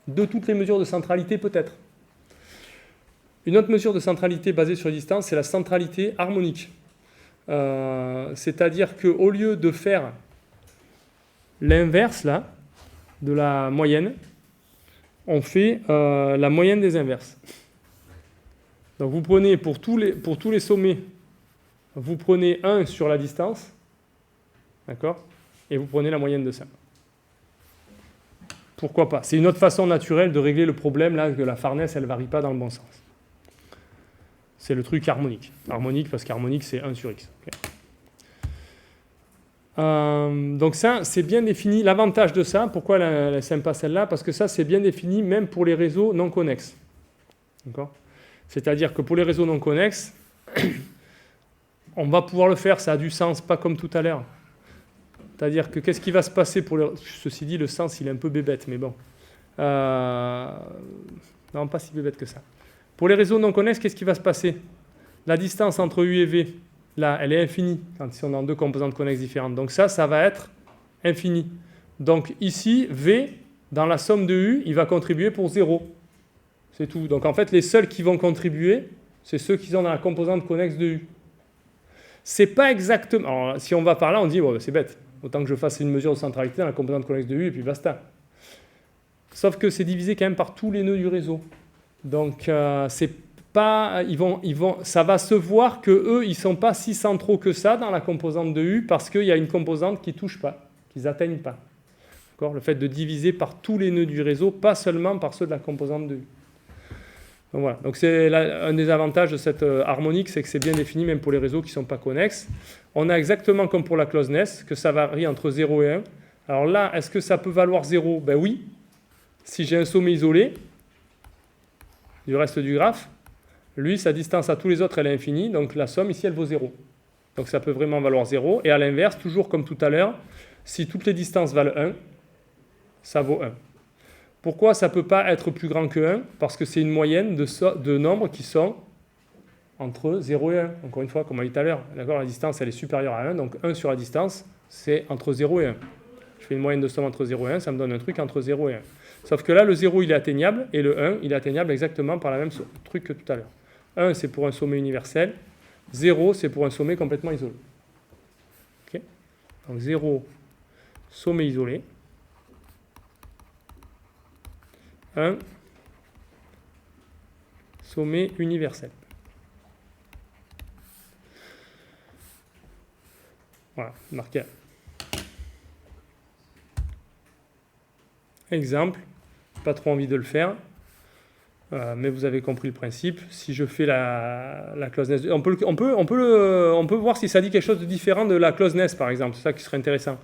de toutes les mesures de centralité, peut-être. Une autre mesure de centralité basée sur la distance, c'est la centralité harmonique. C'est-à-dire qu'au lieu de faire l'inverse, là, de la moyenne, on fait la moyenne des inverses. Donc vous prenez pour tous les sommets, vous prenez 1 sur la distance, d'accord, et vous prenez la moyenne de ça. Pourquoi pas? C'est une autre façon naturelle de régler le problème là que la farnèse, elle ne varie pas dans le bon sens. C'est le truc harmonique. Harmonique parce qu'harmonique, c'est 1 sur x. Okay. Donc ça, c'est bien défini. L'avantage de ça, pourquoi elle est sympa celle-là? Parce que ça, c'est bien défini même pour les réseaux non connexes. D'accord? C'est-à-dire que pour les réseaux non connexes, on va pouvoir le faire, ça a du sens, pas comme tout à l'heure. C'est-à-dire que qu'est-ce qui va se passer pour les... Ceci dit, le sens, il est un peu bébête, mais bon. Non, pas si bébête que ça. Pour les réseaux non connexes, qu'est-ce qui va se passer? La distance entre U et V, là, elle est infinie quand ils sont dans deux composantes connexes différentes. Donc ça va être infini. Donc ici, V, dans la somme de U, il va contribuer pour 0. C'est tout. Donc en fait, les seuls qui vont contribuer, c'est ceux qui sont dans la composante connexe de U. C'est pas exactement... Alors, si on va par là, on dit, bon, c'est bête. Autant que je fasse une mesure de centralité dans la composante connexe de U et puis basta. Sauf que c'est divisé quand même par tous les nœuds du réseau. Donc c'est pas, ça va se voir que eux, ils sont pas si centraux que ça dans la composante de U parce qu'il y a une composante qui touche pas, qu'ils atteignent pas. D'accord? Le fait de diviser par tous les nœuds du réseau, pas seulement par ceux de la composante de U. Donc voilà. Donc c'est un des avantages de cette harmonique, c'est que c'est bien défini même pour les réseaux qui ne sont pas connexes. On a exactement comme pour la closeness, que ça varie entre 0 et 1. Alors là, est-ce que ça peut valoir 0? Ben oui. Si j'ai un sommet isolé du reste du graphe, lui, sa distance à tous les autres, elle est infinie, donc la somme ici, elle vaut 0. Donc ça peut vraiment valoir 0. Et à l'inverse, toujours comme tout à l'heure, si toutes les distances valent 1, ça vaut 1. Pourquoi ça ne peut pas être plus grand que 1? Parce que c'est une moyenne de nombres qui sont entre 0 et 1. Encore une fois, comme on a dit tout à l'heure, la distance, elle est supérieure à 1, donc 1 sur la distance, c'est entre 0 et 1. Je fais une moyenne de somme entre 0 et 1, ça me donne un truc entre 0 et 1. Sauf que là, le 0, il est atteignable, et le 1, il est atteignable exactement par la même truc que tout à l'heure. 1, c'est pour un sommet universel. 0, c'est pour un sommet complètement isolé. Okay. Donc 0, sommet isolé. 1, sommet universel. Voilà, marqué. Exemple, pas trop envie de le faire. Mais vous avez compris le principe. Si je fais la closeness, on peut voir si ça dit quelque chose de différent de la closeness, par exemple. C'est ça qui serait intéressant.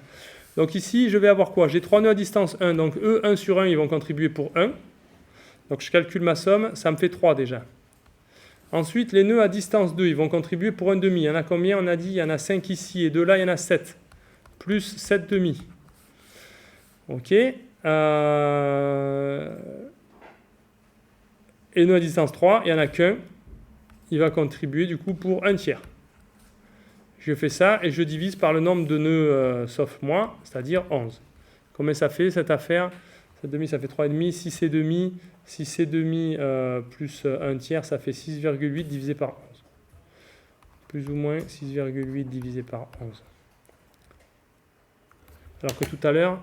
Donc ici, je vais avoir quoi? J'ai 3 nœuds à distance 1. Donc eux, 1 sur 1, ils vont contribuer pour 1. Donc je calcule ma somme, ça me fait 3 déjà. Ensuite, les nœuds à distance 2, ils vont contribuer pour 1 demi. Il y en a combien? On a dit, il y en a 5 ici, et de là, il y en a 7. Plus 7 demi. OK. Et nœud à distance 3, il n'y en a qu'un. Il va contribuer du coup pour 1 tiers. Je fais ça et je divise par le nombre de nœuds sauf moi, c'est-à-dire 11. Combien ça fait cette affaire? 7 demi, ça fait 3,5. 6 et demi. 6 et demi plus 1 tiers, ça fait 6,8 divisé par 11. Plus ou moins 6,8 divisé par 11. Alors que tout à l'heure,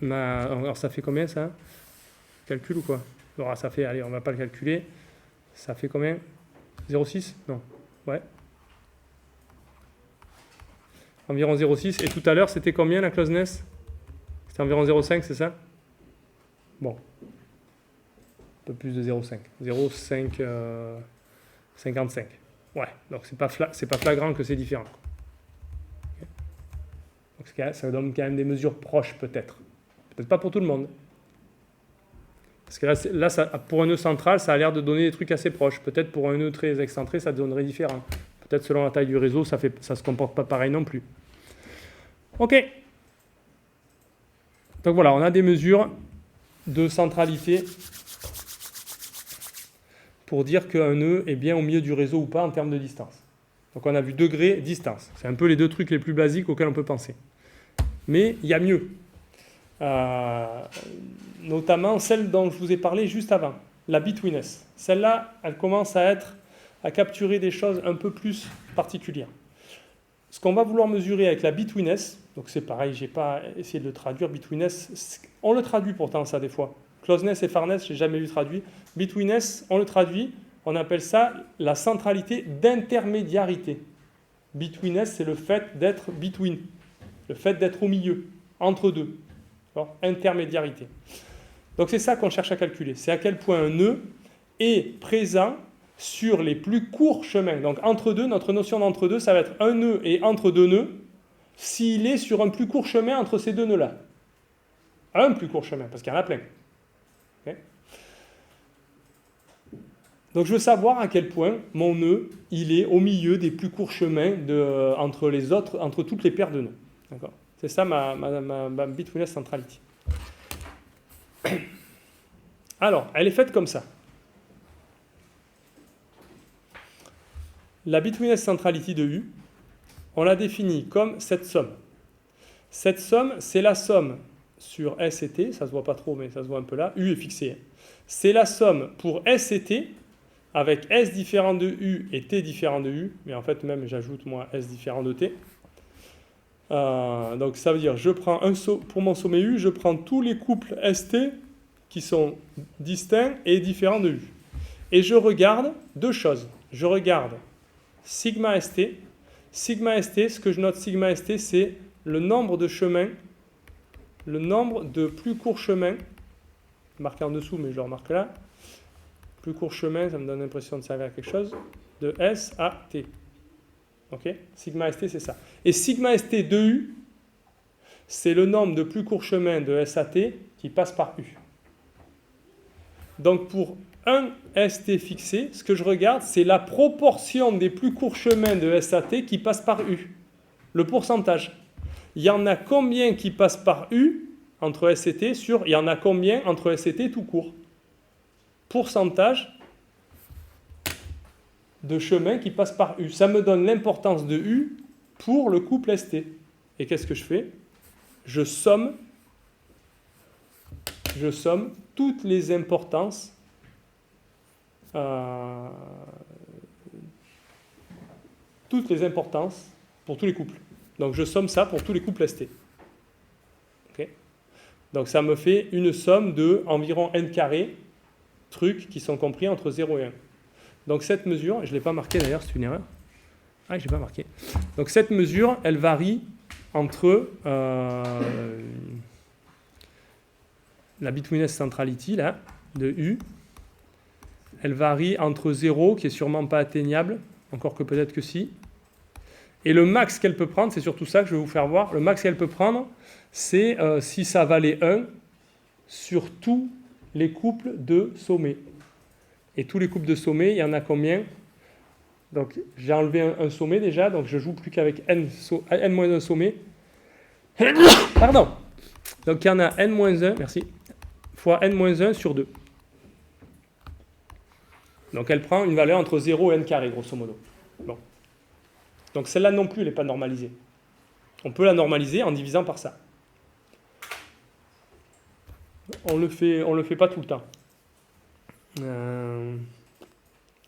alors ça fait combien ça? Calcul ou quoi? Alors ça fait, allez, on ne va pas le calculer. Ça fait combien? 0,6? Non. Ouais. Environ 0,6. Et tout à l'heure, c'était combien la closeness? C'était environ 0,5, c'est ça? Bon. Un peu plus de 0,5. 0,5, 55. Ouais, donc c'est pas flagrant que c'est différent. Okay. Donc ça donne quand même des mesures proches, peut-être. Peut-être pas pour tout le monde. Parce que là pour un nœud central, ça a l'air de donner des trucs assez proches. Peut-être pour un nœud très excentré, ça donnerait différent. Peut-être selon la taille du réseau, ça se comporte pas pareil non plus. OK. Donc voilà, on a des mesures de centralité pour dire qu'un nœud est bien au milieu du réseau ou pas en termes de distance. Donc on a vu degré, distance. C'est un peu les deux trucs les plus basiques auxquels on peut penser. Mais il y a mieux. Notamment celle dont je vous ai parlé juste avant, la betweenness. Celle-là, elle commence à capturer des choses un peu plus particulières. Ce qu'on va vouloir mesurer avec la betweenness, donc c'est pareil, je n'ai pas essayé de le traduire, betweenness, on le traduit pourtant ça des fois. Closeness et farness, je n'ai jamais lu traduit. Betweenness, on le traduit, on appelle ça la centralité d'intermédiarité. Betweenness, c'est le fait d'être between, le fait d'être au milieu, entre deux. Alors, intermédiarité. Donc c'est ça qu'on cherche à calculer. C'est à quel point un nœud est présent sur les plus courts chemins. Donc entre deux, notre notion d'entre deux, ça va être un nœud et entre deux nœuds, s'il est sur un plus court chemin entre ces deux nœuds-là. Un plus court chemin, parce qu'il y en a plein. Okay. Donc je veux savoir à quel point mon nœud, il est au milieu des plus courts chemins entre toutes les paires de nœuds. D'accord. C'est ça ma betweenness centrality. Alors, elle est faite comme ça. La betweenness centrality de U, on l'a définie comme cette somme. Cette somme, c'est la somme sur S et T, ça ne se voit pas trop, mais ça se voit un peu là. U est fixé. C'est la somme pour S et T, avec S différent de U et T différent de U, mais en fait même j'ajoute moi S différent de T. Donc ça veut dire, je prends pour mon sommet U, je prends tous les couples ST qui sont distincts et différents de U. Et je regarde deux choses. Je regarde sigma ST. Sigma ST, ce que je note sigma ST, c'est le nombre de chemins, le nombre de plus courts chemins, marqué en dessous, mais je le remarque là. Plus court chemin, ça me donne l'impression de servir à quelque chose, de S à T. Ok, sigma ST, c'est ça. Et sigma ST de U, c'est le nombre de plus courts chemins de S à T qui passe par U. Donc pour un ST fixé, ce que je regarde, c'est la proportion des plus courts chemins de S à T qui passent par U. Le pourcentage. Il y en a combien qui passent par U entre S et T il y en a combien entre S et T tout court. Pourcentage de chemins qui passent par U. Ça me donne l'importance de U pour le couple ST. Et qu'est-ce que je fais? Je somme toutes les importances pour tous les couples. Donc je somme ça pour tous les couples ST. Okay. Donc ça me fait une somme de environ n carré trucs qui sont compris entre 0 et 1. Donc cette mesure, je ne l'ai pas marqué d'ailleurs, c'est une erreur. Ah, je ne l'ai pas marqué. Donc cette mesure, elle varie entre la betweenness centrality là, de U elle varie entre 0, qui est sûrement pas atteignable, encore que peut-être que si, et le max qu'elle peut prendre, c'est surtout ça que je vais vous faire voir, le max qu'elle peut prendre, c'est si ça valait 1 sur tous les couples de sommets. Et tous les couples de sommets, il y en a combien? Donc j'ai enlevé un sommet déjà, donc je joue plus qu'avec n-1 sommet. Pardon. Donc il y en a n-1, merci, fois n-1 sur 2. Donc elle prend une valeur entre 0 et n carré, grosso modo. Bon. Donc celle-là non plus, elle n'est pas normalisée. On peut la normaliser en divisant par ça. On le fait pas tout le temps.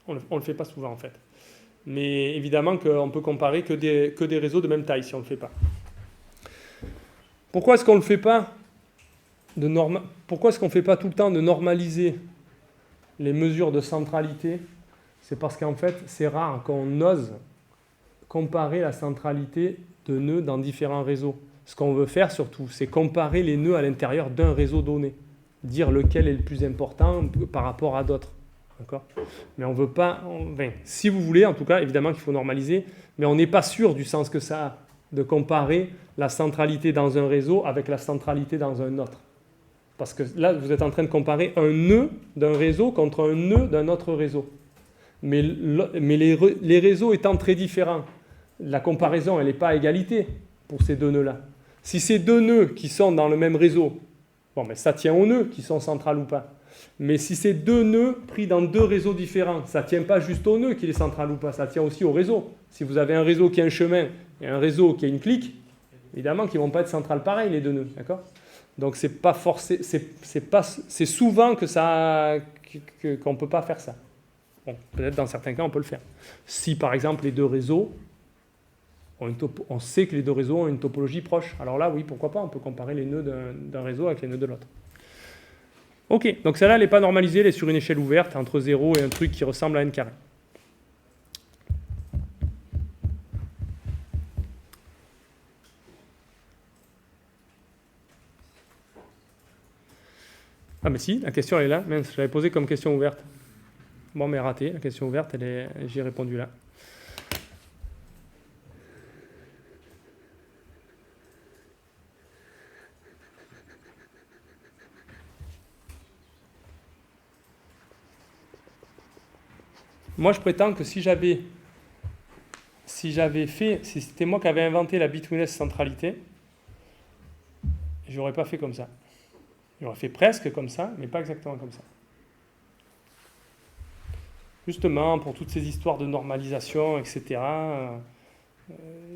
On le fait pas souvent en fait. Mais évidemment qu'on peut comparer que des réseaux de même taille si on ne le fait pas. Pourquoi est-ce qu'on ne le fait pas Pourquoi est-ce qu'on ne fait pas tout le temps de normaliser les mesures de centralité? C'est parce qu'en fait, c'est rare qu'on ose comparer la centralité de nœuds dans différents réseaux. Ce qu'on veut faire surtout, c'est comparer les nœuds à l'intérieur d'un réseau donné. Dire lequel est le plus important par rapport à d'autres. D'accord ? Mais on ne veut pas... si vous voulez, en tout cas, évidemment qu'il faut normaliser, mais on n'est pas sûr du sens que ça a de comparer la centralité dans un réseau avec la centralité dans un autre. Parce que là, vous êtes en train de comparer un nœud d'un réseau contre un nœud d'un autre réseau. Mais les réseaux étant très différents, la comparaison, elle n'est pas à égalité pour ces deux nœuds-là. Si ces deux nœuds qui sont dans le même réseau, bon, mais ça tient aux nœuds qui sont centrales ou pas. Mais si c'est deux nœuds pris dans deux réseaux différents, ça ne tient pas juste au nœud qu'il est central ou pas, ça tient aussi au réseau. Si vous avez un réseau qui a un chemin et un réseau qui a une clique, évidemment qu'ils ne vont pas être centrales pareil, les deux nœuds. D'accord ? Donc c'est pas forcé, c'est souvent que qu'on ne peut pas faire ça. Bon, peut-être dans certains cas on peut le faire. Si par exemple les deux réseaux, on sait que les deux réseaux ont une topologie proche, alors là oui, pourquoi pas, on peut comparer les nœuds d'un réseau avec les nœuds de l'autre. Ok, donc celle-là elle n'est pas normalisée, elle est sur une échelle ouverte entre 0 et un truc qui ressemble à n carré. Ah mais si, la question elle est là, mince, je l'avais posée comme question ouverte. Bon mais raté, la question ouverte, j'y ai répondu là. Moi je prétends que si c'était moi qui avais inventé la bitwiness centralité, j'aurais pas fait comme ça. J'aurais fait presque comme ça, mais pas exactement comme ça. Justement, pour toutes ces histoires de normalisation, etc.,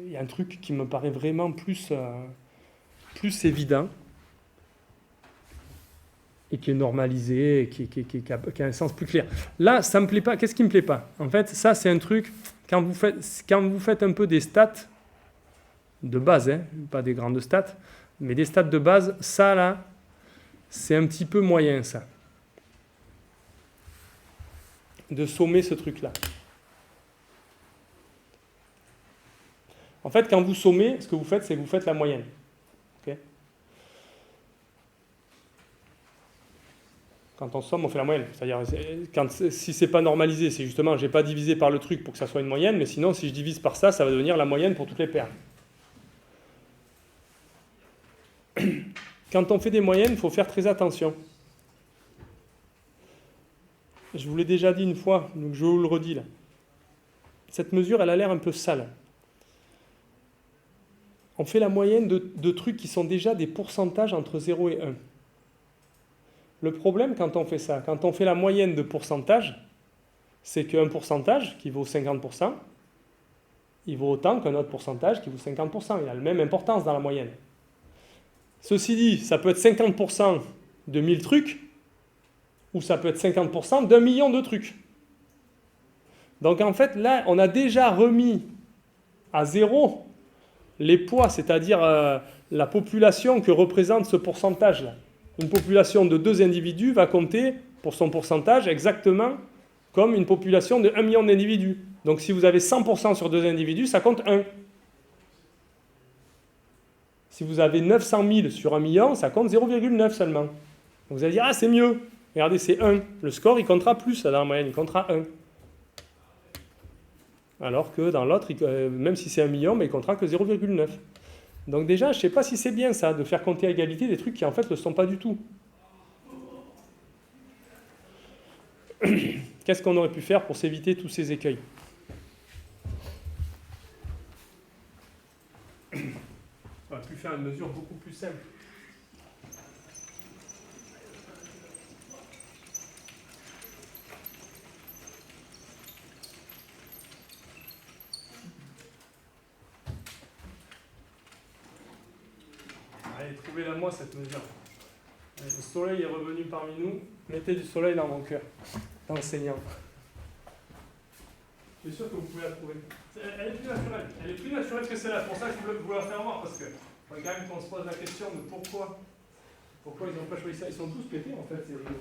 y a un truc qui me paraît vraiment plus évident, et qui est normalisé, et qui a un sens plus clair. Là, ça ne me plaît pas. Qu'est-ce qui ne me plaît pas? En fait, ça, c'est un truc, quand vous faites un peu des stats, de base, hein, pas des grandes stats, mais des stats de base, ça, là, c'est un petit peu moyen, ça. De sommer ce truc-là. En fait, quand vous sommez, ce que vous faites, c'est que vous faites la moyenne. Okay? Quand on somme, on fait la moyenne. C'est-à-dire, si c'est pas normalisé, c'est justement, je n'ai pas divisé par le truc pour que ça soit une moyenne, mais sinon, si je divise par ça, ça va devenir la moyenne pour toutes les paires. Quand on fait des moyennes, il faut faire très attention. Je vous l'ai déjà dit une fois, donc je vous le redis là. Cette mesure, elle a l'air un peu sale. On fait la moyenne de trucs qui sont déjà des pourcentages entre 0 et 1. Le problème quand on fait ça, quand on fait la moyenne de pourcentage, c'est qu'un pourcentage qui vaut 50%, il vaut autant qu'un autre pourcentage qui vaut 50%. Il a la même importance dans la moyenne. Ceci dit, ça peut être 50% de 1000 trucs, ou ça peut être 50% d'1 million de trucs. Donc en fait, là, on a déjà remis à zéro les poids, c'est-à-dire la population que représente ce pourcentage-là. Une population de 2 individus va compter pour son pourcentage exactement comme une population de 1 million d'individus. Donc si vous avez 100% sur 2 individus, ça compte 1. Si vous avez 900 000 sur 1 million, ça compte 0,9 seulement. Donc vous allez dire, ah c'est mieux. Regardez, c'est 1. Le score, il comptera plus, dans la moyenne, il comptera 1. Alors que dans l'autre, même si c'est 1 million, mais il comptera que 0,9. Donc déjà, je ne sais pas si c'est bien ça, de faire compter à égalité des trucs qui en fait ne le sont pas du tout. Qu'est-ce qu'on aurait pu faire pour s'éviter tous ces écueils? On aurait pu faire une mesure beaucoup plus simple. Allez, trouvez-la moi cette mesure. Allez, le soleil est revenu parmi nous. Mettez du soleil dans mon cœur, enseignant. Je suis sûr que vous pouvez la trouver. Elle est plus naturelle. Elle est plus naturelle que celle-là. C'est pour ça que je voulais vous la faire voir, parce que faut quand même qu'on se pose la question de pourquoi ils n'ont pas choisi ça. Ils sont tous pétés en fait, ces rigolos.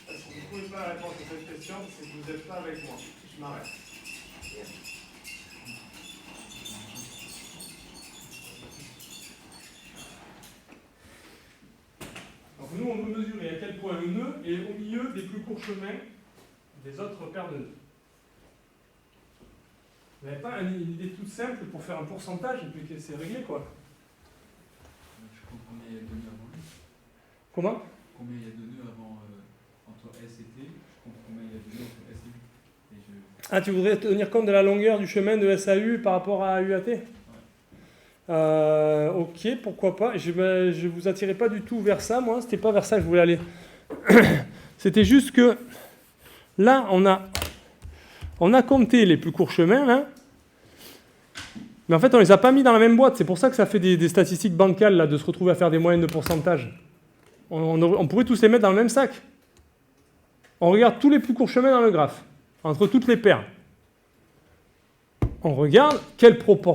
Vous ne pouvez pas répondre à cette question, c'est que vous n'êtes pas avec moi. Je m'arrête. Donc nous, on veut mesurer à quel point le nœud est au milieu des plus courts chemins des autres paires de nœuds. Vous n'avez pas une idée toute simple pour faire un pourcentage et puis que c'est réglé, quoi? Je comprends combien il y a de nœuds avant lui. Comment? Combien il y a de nœuds avant entre S et T. Je comprends combien il y a de nœuds entre S et U. Ah, tu voudrais tenir compte de la longueur du chemin de SAU par rapport à UAT? Ok, pourquoi pas. Je ne vous attirais pas du tout vers ça, moi. C'était pas vers ça que je voulais aller. C'était juste que là, on a compté les plus courts chemins, là. Mais en fait, on les a pas mis dans la même boîte. C'est pour ça que ça fait des statistiques bancales, là, de se retrouver à faire des moyennes de pourcentage. On pourrait tous les mettre dans le même sac. On regarde tous les plus courts chemins dans le graphe, entre toutes les paires. On regarde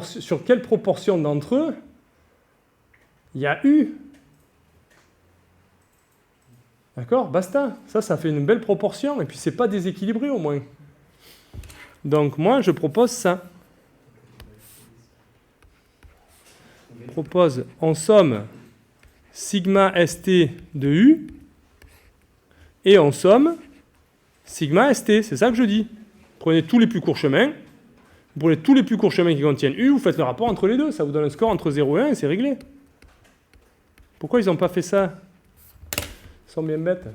sur quelle proportion d'entre eux il y a eu. D'accord? Basta. Ça fait une belle proportion. Et puis, c'est pas déséquilibré, au moins. Donc, moi, je propose ça. Je propose, en somme, sigma st de U, et en somme, sigma st. C'est ça que je dis. Prenez tous les plus courts chemins. Vous prenez tous les plus courts chemins qui contiennent U, vous faites le rapport entre les deux. Ça vous donne un score entre 0 et 1 et c'est réglé. Pourquoi ils n'ont pas fait ça? Ils sont bien bêtes.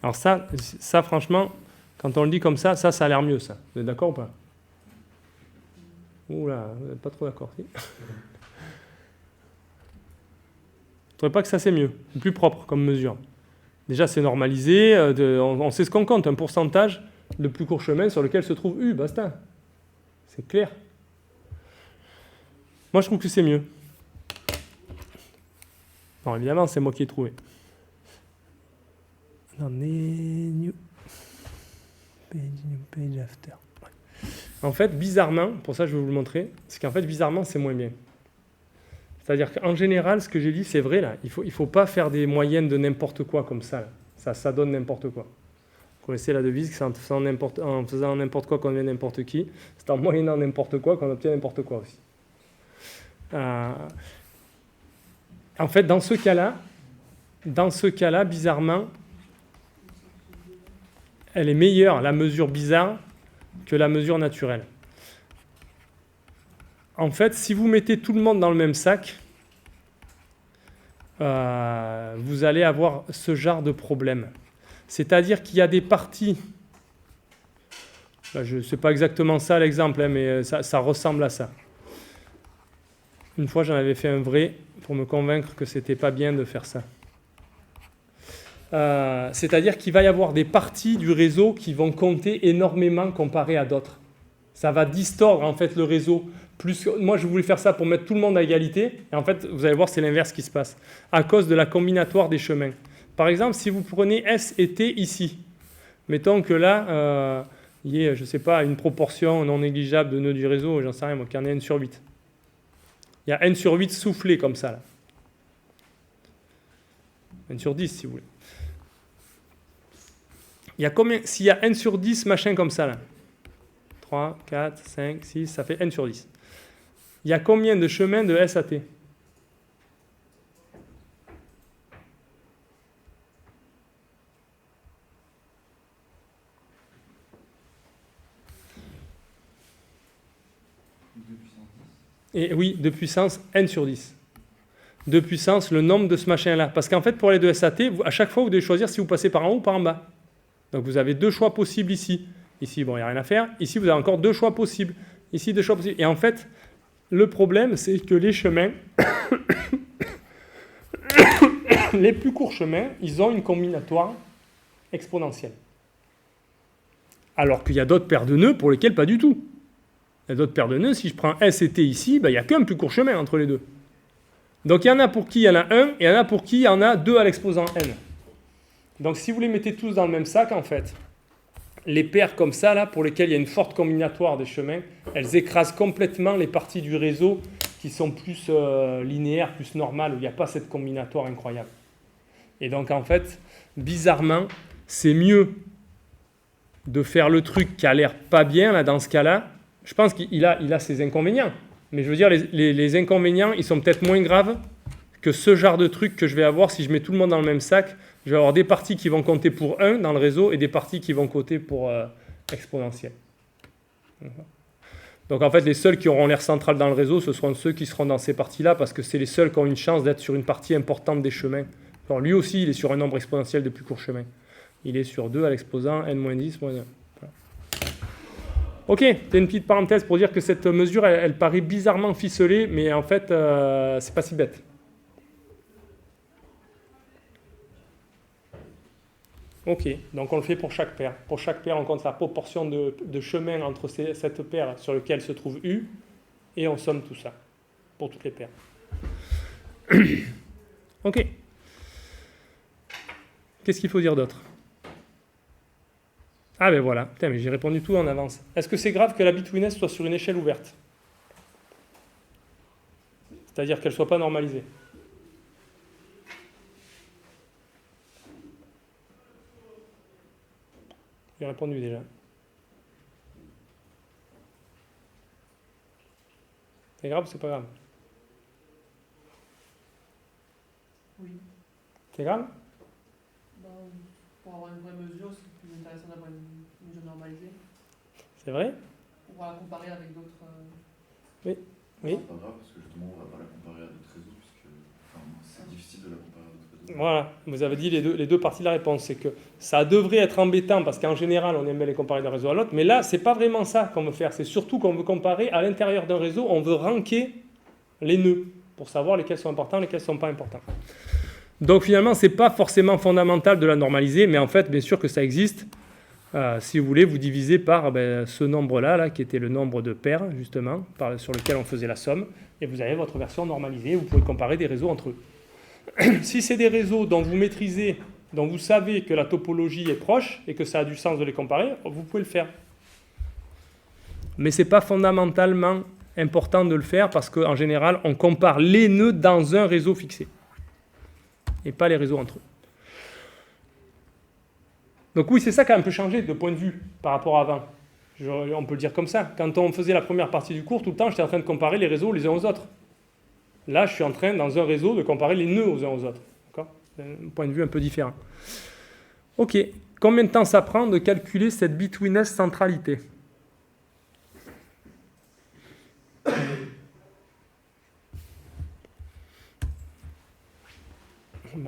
Alors ça, franchement, quand on le dit comme ça a l'air mieux, ça. Vous êtes d'accord ou pas? Oula, vous n'êtes pas trop d'accord, si. Vous ne trouvez pas que ça c'est mieux, plus propre comme mesure? Déjà, c'est normalisé, on sait ce qu'on compte, un pourcentage de plus court chemin sur lequel se trouve U, basta. C'est clair. Moi, je trouve que c'est mieux. Non, évidemment, c'est moi qui ai trouvé. New page after. Ouais. En fait, bizarrement, pour ça je vais vous le montrer, c'est qu'en fait, bizarrement, c'est moins bien. C'est-à-dire qu'en général, ce que j'ai dit, c'est vrai, là. Il faut pas faire des moyennes de n'importe quoi comme ça. Là. Ça donne n'importe quoi. Vous connaissez la devise que c'est en faisant n'importe quoi qu'on devient n'importe qui. C'est en moyennant n'importe quoi qu'on obtient n'importe quoi aussi. En fait, dans ce cas-là, bizarrement, elle est meilleure, la mesure bizarre, que la mesure naturelle. En fait, si vous mettez tout le monde dans le même sac, vous allez avoir ce genre de problème. C'est-à-dire qu'il y a des parties, je ne sais pas exactement ça l'exemple, hein, mais ça ressemble à ça. Une fois, j'en avais fait un vrai pour me convaincre que c'était pas bien de faire ça. C'est-à-dire qu'il va y avoir des parties du réseau qui vont compter énormément comparé à d'autres. Ça va distordre en fait le réseau. Moi, je voulais faire ça pour mettre tout le monde à égalité. Et en fait, vous allez voir, c'est l'inverse qui se passe. À cause de la combinatoire des chemins. Par exemple, si vous prenez S et T ici, mettons que là, il y ait, je ne sais pas, une proportion non négligeable de nœuds du réseau, j'en sais rien, moi, qu'il y en ait n sur 8. Il y a n sur 8 soufflés comme ça, là. N sur 10, si vous voulez. Il y a combien, s'il y a n sur 10 machin comme ça, là 3, 4, 5, 6, ça fait n sur 10. Il y a combien de chemins de S à T? Et oui, de puissance n sur 10. De puissance, le nombre de ce machin-là. Parce qu'en fait, pour aller de SAT, à chaque fois, vous devez choisir si vous passez par en haut ou par en bas. Donc, vous avez deux choix possibles ici. Ici, bon, il n'y a rien à faire. Ici, vous avez encore deux choix possibles. Ici, deux choix possibles. Et en fait, le problème, c'est que les chemins, les plus courts chemins, ils ont une combinatoire exponentielle. Alors qu'il y a d'autres paires de nœuds pour lesquels pas du tout. Il y a d'autres paires de nœuds. Si je prends S et T ici, il n'y a qu'un plus court chemin entre les deux. Donc il y en a pour qui il y en a un, et il y en a pour qui il y en a 2 à l'exposant n. Donc si vous les mettez tous dans le même sac, en fait, les paires comme ça, là, pour lesquelles il y a une forte combinatoire des chemins, elles écrasent complètement les parties du réseau qui sont plus linéaires, plus normales, où il n'y a pas cette combinatoire incroyable. Et donc en fait, bizarrement, c'est mieux de faire le truc qui a l'air pas bien, là, dans ce cas-là. Je pense qu'il a ses inconvénients. Mais je veux dire, les inconvénients, ils sont peut-être moins graves que ce genre de truc que je vais avoir si je mets tout le monde dans le même sac. Je vais avoir des parties qui vont compter pour 1 dans le réseau et des parties qui vont compter pour exponentiel. Donc en fait, les seuls qui auront l'air central dans le réseau, ce seront ceux qui seront dans ces parties-là parce que c'est les seuls qui ont une chance d'être sur une partie importante des chemins. Alors lui aussi, il est sur un nombre exponentiel de plus courts chemins. Il est sur 2 à l'exposant n-10 moins 1. Ok, c'est une petite parenthèse pour dire que cette mesure, elle paraît bizarrement ficelée, mais en fait, c'est pas si bête. Ok, donc on le fait pour chaque paire. Pour chaque paire, on compte la proportion de chemin entre cette paire sur laquelle se trouve U, et on somme tout ça, pour toutes les paires. Ok. Qu'est-ce qu'il faut dire d'autre ? Ah ben voilà, putain, mais j'ai répondu tout en avance. Est-ce que c'est grave que la bitwiness soit sur une échelle ouverte? C'est-à-dire qu'elle ne soit pas normalisée? J'ai répondu déjà. C'est grave ou c'est pas grave? Oui. C'est grave? Pour avoir une vraie mesure, c'est plus intéressant d'avoir une mesure normalisée. C'est vrai? Pour pouvoir la comparer avec d'autres. Oui. C'est pas grave parce que justement on va pas la comparer à d'autres réseaux puisque c'est difficile de la comparer à d'autres réseaux. Voilà, vous avez dit les deux parties de la réponse. C'est que ça devrait être embêtant parce qu'en général on aime bien les comparer d'un réseau à l'autre, mais là c'est pas vraiment ça qu'on veut faire. C'est surtout qu'on veut comparer à l'intérieur d'un réseau, on veut ranker les nœuds pour savoir lesquels sont importants, lesquels sont pas importants. Donc finalement, ce n'est pas forcément fondamental de la normaliser, mais en fait, bien sûr que ça existe. Si vous voulez, vous divisez par ce nombre-là, qui était le nombre de paires, justement, sur lequel on faisait la somme, et vous avez votre version normalisée, vous pouvez comparer des réseaux entre eux. Si c'est des réseaux dont vous maîtrisez, dont vous savez que la topologie est proche, et que ça a du sens de les comparer, vous pouvez le faire. Mais ce n'est pas fondamentalement important de le faire, parce qu'en général, on compare les nœuds dans un réseau fixé. Et pas les réseaux entre eux. Donc oui, c'est ça qui a un peu changé de point de vue par rapport à avant. On peut le dire comme ça. Quand on faisait la première partie du cours, tout le temps, j'étais en train de comparer les réseaux les uns aux autres. Là, je suis en train, dans un réseau, de comparer les nœuds aux uns aux autres. D'accord ? Un point de vue un peu différent. Ok. Combien de temps ça prend de calculer cette bitwiness centralité ?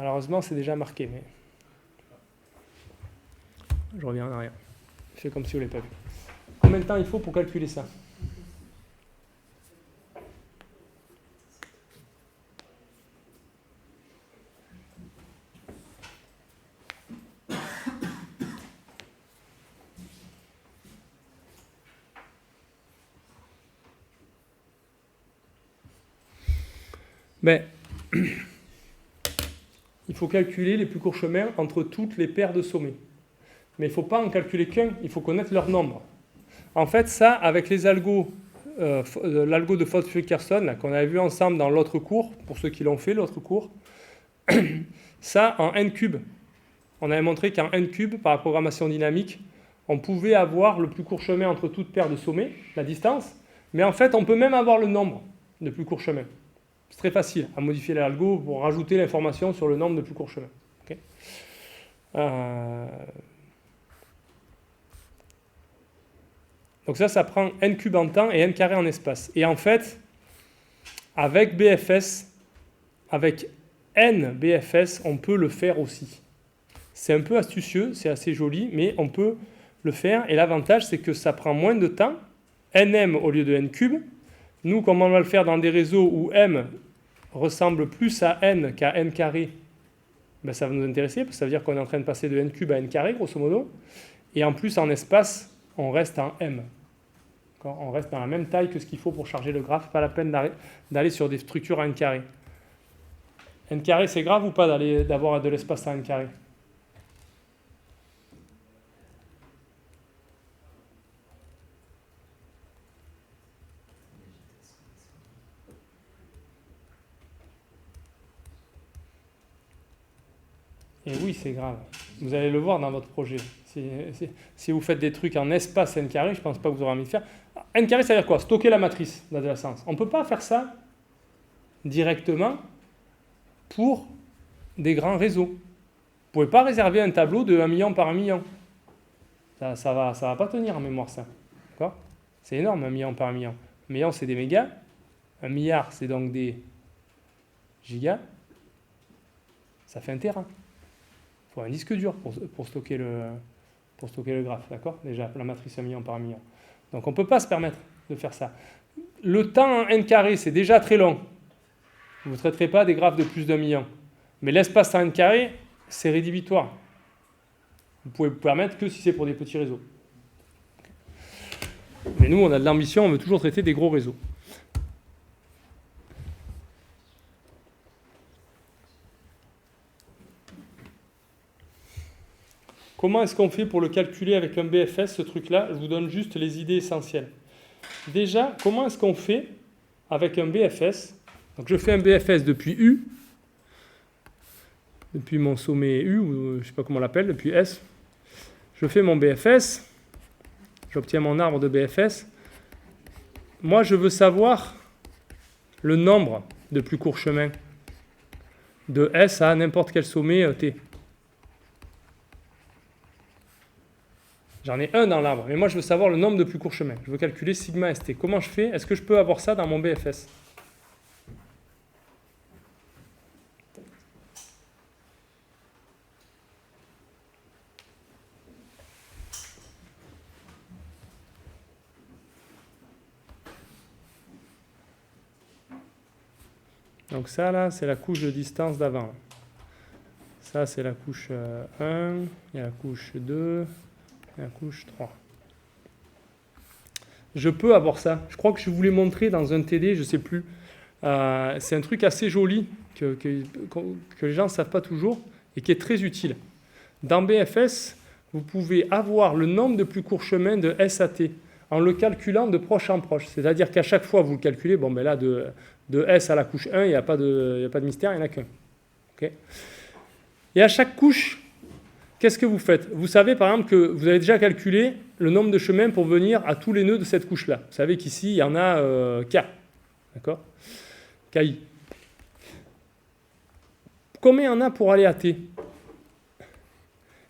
Malheureusement, c'est déjà marqué, mais je reviens en arrière. Je fais comme si vous ne l'avez pas vu. Combien de temps il faut pour calculer ça? Ben, il faut calculer les plus courts chemins entre toutes les paires de sommets. Mais il ne faut pas en calculer qu'un, il faut connaître leur nombre. En fait, ça, avec les algos, l'algo de Ford-Fulkerson, qu'on avait vu ensemble dans l'autre cours, pour ceux qui l'ont fait, l'autre cours, ça, en n cube, on avait montré qu'en n cube, par la programmation dynamique, on pouvait avoir le plus court chemin entre toutes paires de sommets, la distance, mais en fait, on peut même avoir le nombre de plus courts chemins. C'est très facile à modifier l'algo pour rajouter l'information sur le nombre de plus courts chemins. Okay. Donc ça prend n cube en temps et n carré en espace. Et en fait, avec BFS, avec n BFS, on peut le faire aussi. C'est un peu astucieux, c'est assez joli, mais on peut le faire. Et l'avantage, c'est que ça prend moins de temps, nm au lieu de n cube. Nous, comme on va le faire dans des réseaux où m ressemble plus à n qu'à n carré, ben ça va nous intéresser, parce que ça veut dire qu'on est en train de passer de n cube à n carré, grosso modo. Et en plus, en espace, on reste en m. On reste dans la même taille que ce qu'il faut pour charger le graphe. Pas la peine d'aller sur des structures à n carré. N carré, c'est grave ou pas d'avoir de l'espace à n carré? Et oui, c'est grave. Vous allez le voir dans votre projet. Si vous faites des trucs en espace n carré, je ne pense pas que vous aurez envie de faire. N carré, ça veut dire quoi? Stocker la matrice d'adjacence. On ne peut pas faire ça directement pour des grands réseaux. Vous ne pouvez pas réserver un tableau de 1 million par 1 million. Ça va pas tenir en mémoire, ça. D'accord? C'est énorme, 1 million par 1 million. 1 million, c'est des mégas. 1 milliard, c'est donc des gigas. Ça fait un téra. Il faut un disque dur pour stocker le graphe, d'accord? Déjà, la matrice 1 million par 1 million. Donc on ne peut pas se permettre de faire ça. Le temps en n carré, c'est déjà très long. Vous ne traiterez pas des graphes de plus d'1 million. Mais l'espace en n carré, c'est rédhibitoire. Vous pouvez vous permettre que si c'est pour des petits réseaux. Mais nous, on a de l'ambition, on veut toujours traiter des gros réseaux. Comment est-ce qu'on fait pour le calculer avec un BFS, ce truc-là? Je vous donne juste les idées essentielles. Déjà, comment est-ce qu'on fait avec un BFS? Donc je fais un BFS depuis U, depuis mon sommet U, ou je ne sais pas comment on l'appelle, depuis S. Je fais mon BFS, j'obtiens mon arbre de BFS. Moi, je veux savoir le nombre de plus courts chemins de S à n'importe quel sommet T. J'en ai un dans l'arbre, mais moi je veux savoir le nombre de plus courts chemins. Je veux calculer sigma st. Comment je fais? Est-ce que je peux avoir ça dans mon BFS? Donc ça là, c'est la couche de distance d'avant. Ça c'est la couche 1, il y a la couche 2... la couche 3. Je peux avoir ça. Je crois que je vous l'ai montré dans un TD, je ne sais plus. C'est un truc assez joli que les gens ne savent pas toujours et qui est très utile. Dans BFS, vous pouvez avoir le nombre de plus courts chemins de S à T en le calculant de proche en proche. C'est-à-dire qu'à chaque fois, vous le calculez, bon, ben là, de S à la couche 1, il n'y a pas de mystère, il n'y en a qu'un. Okay. Et à chaque couche, qu'est-ce que vous faites? Vous savez par exemple que vous avez déjà calculé le nombre de chemins pour venir à tous les nœuds de cette couche-là. Vous savez qu'ici, il y en a K. D'accord? KI. Combien il y en a pour aller à T?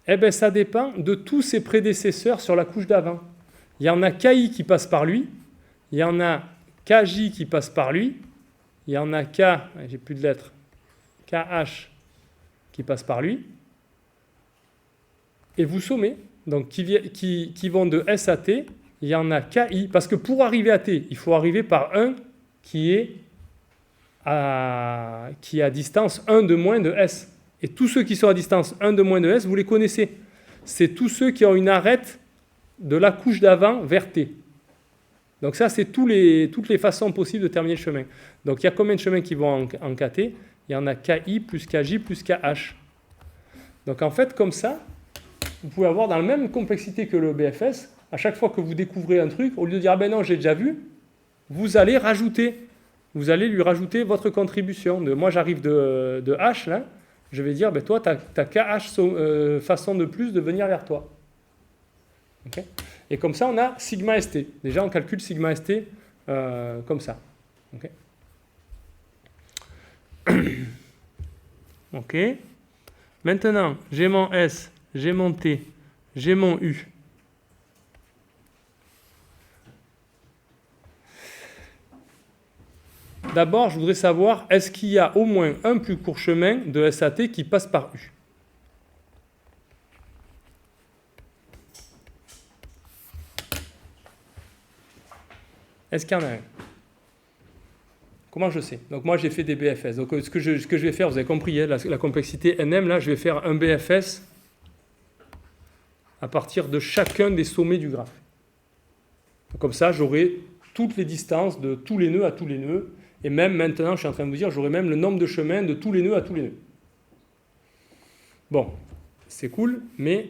Eh bien, ça dépend de tous ses prédécesseurs sur la couche d'avant. Il y en a KI qui passe par lui, il y en a KJ qui passe par lui, il y en a K, j'ai plus de lettres, KH, qui passent par lui. Et vous sommez. Donc, qui vont de S à T, il y en a KI. Parce que pour arriver à T, il faut arriver par un qui est à distance 1 de moins de S. Et tous ceux qui sont à distance 1 de moins de S, vous les connaissez. C'est tous ceux qui ont une arête de la couche d'avant vers T. Donc ça, c'est toutes les façons possibles de terminer le chemin. Donc il y a combien de chemins qui vont en KT? Il y en a KI plus KJ plus KH. Donc en fait, comme ça, vous pouvez avoir dans la même complexité que le BFS, à chaque fois que vous découvrez un truc, au lieu de dire « ah ben non, j'ai déjà vu », vous allez lui rajouter votre contribution. Moi, j'arrive de H, là, je vais dire ben, « toi, tu as KH façon de plus de venir vers toi ». Okay. Et comme ça, on a sigma st. Déjà, on calcule sigma st comme ça. Okay. Ok. Maintenant, j'ai mon S, j'ai mon T, j'ai mon U. D'abord, je voudrais savoir, est-ce qu'il y a au moins un plus court chemin de SAT qui passe par U? Est-ce qu'il y en a un? Comment je sais? Donc moi, j'ai fait des BFS. Donc ce que je vais faire, vous avez compris, hein, la complexité NM, là, je vais faire un BFS à partir de chacun des sommets du graphe. Comme ça, j'aurai toutes les distances de tous les nœuds à tous les nœuds. Et même maintenant, je suis en train de vous dire, j'aurai même le nombre de chemins de tous les nœuds à tous les nœuds. Bon, c'est cool, mais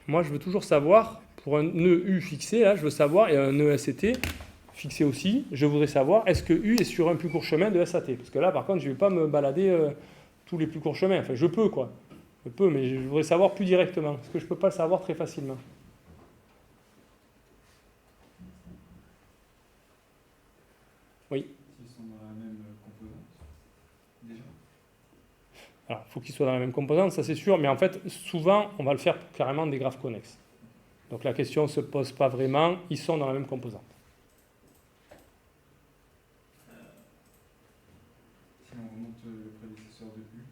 moi, je veux toujours savoir, pour un nœud U fixé, là, je veux savoir, et un nœud ST fixé aussi, je voudrais savoir, est-ce que U est sur un plus court chemin de SAT? Parce que là, par contre, je ne vais pas me balader tous les plus courts chemins. Enfin, je peux, quoi. Je peux, mais je voudrais savoir plus directement, parce que je ne peux pas le savoir très facilement. Oui. S'ils sont dans la même composante, déjà. Alors, il faut qu'ils soient dans la même composante, ça c'est sûr, mais en fait, souvent, on va le faire pour carrément des graphes connexes. Donc la question ne se pose pas vraiment, ils sont dans la même composante. Si on remonte le prédécesseur de U.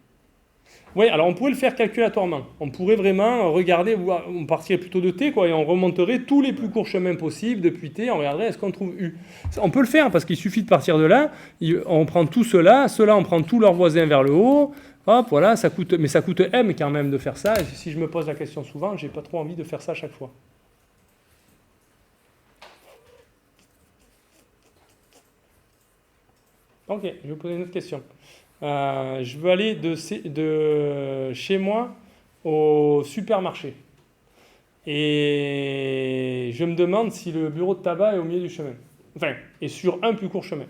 Oui, alors on pourrait le faire calculatoirement. On pourrait vraiment regarder, on partirait plutôt de T, quoi, et on remonterait tous les plus courts chemins possibles depuis T, on regarderait est-ce qu'on trouve U. On peut le faire, parce qu'il suffit de partir de là, on prend tout cela, ceux-là on prend tous leurs voisins vers le haut, hop, voilà, ça coûte M quand même de faire ça, et si je me pose la question souvent, j'ai pas trop envie de faire ça à chaque fois. Ok, je vais vous poser une autre question. Je veux aller de chez moi au supermarché. Et je me demande si le bureau de tabac est au milieu du chemin. Enfin, est sur un plus court chemin.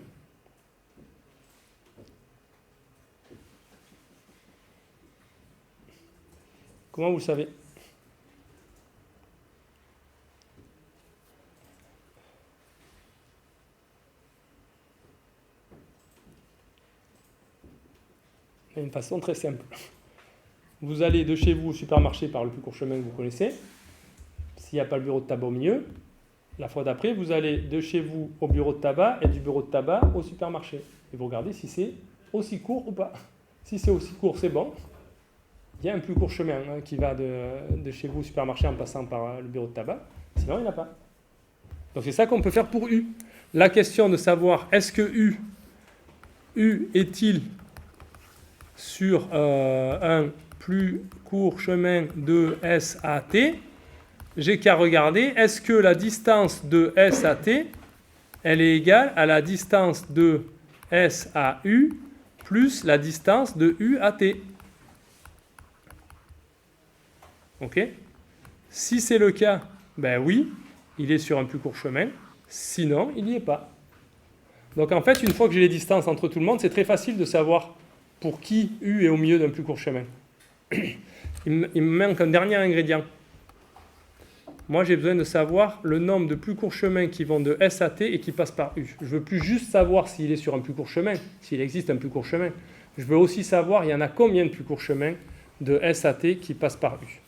Comment vous le savez? Il y a une façon très simple. Vous allez de chez vous au supermarché par le plus court chemin que vous connaissez. S'il n'y a pas le bureau de tabac au milieu, la fois d'après, vous allez de chez vous au bureau de tabac et du bureau de tabac au supermarché. Et vous regardez si c'est aussi court ou pas. Si c'est aussi court, c'est bon. Il y a un plus court chemin qui va de chez vous au supermarché en passant par le bureau de tabac. Sinon, il n'y en a pas. Donc c'est ça qu'on peut faire pour U. La question de savoir est-ce que U est-il sur un plus court chemin de S à T, j'ai qu'à regarder, est-ce que la distance de S à T, elle est égale à la distance de S à U plus la distance de U à T. Ok? Si c'est le cas, ben oui, il est sur un plus court chemin, sinon il n'y est pas. Donc en fait, une fois que j'ai les distances entre tout le monde, c'est très facile de savoir pour qui U est au milieu d'un plus court chemin. Il me manque un dernier ingrédient. Moi, j'ai besoin de savoir le nombre de plus courts chemins qui vont de S à T et qui passent par U. Je ne veux plus juste savoir s'il est sur un plus court chemin, s'il existe un plus court chemin. Je veux aussi savoir il y en a combien de plus courts chemins de S à T qui passent par U.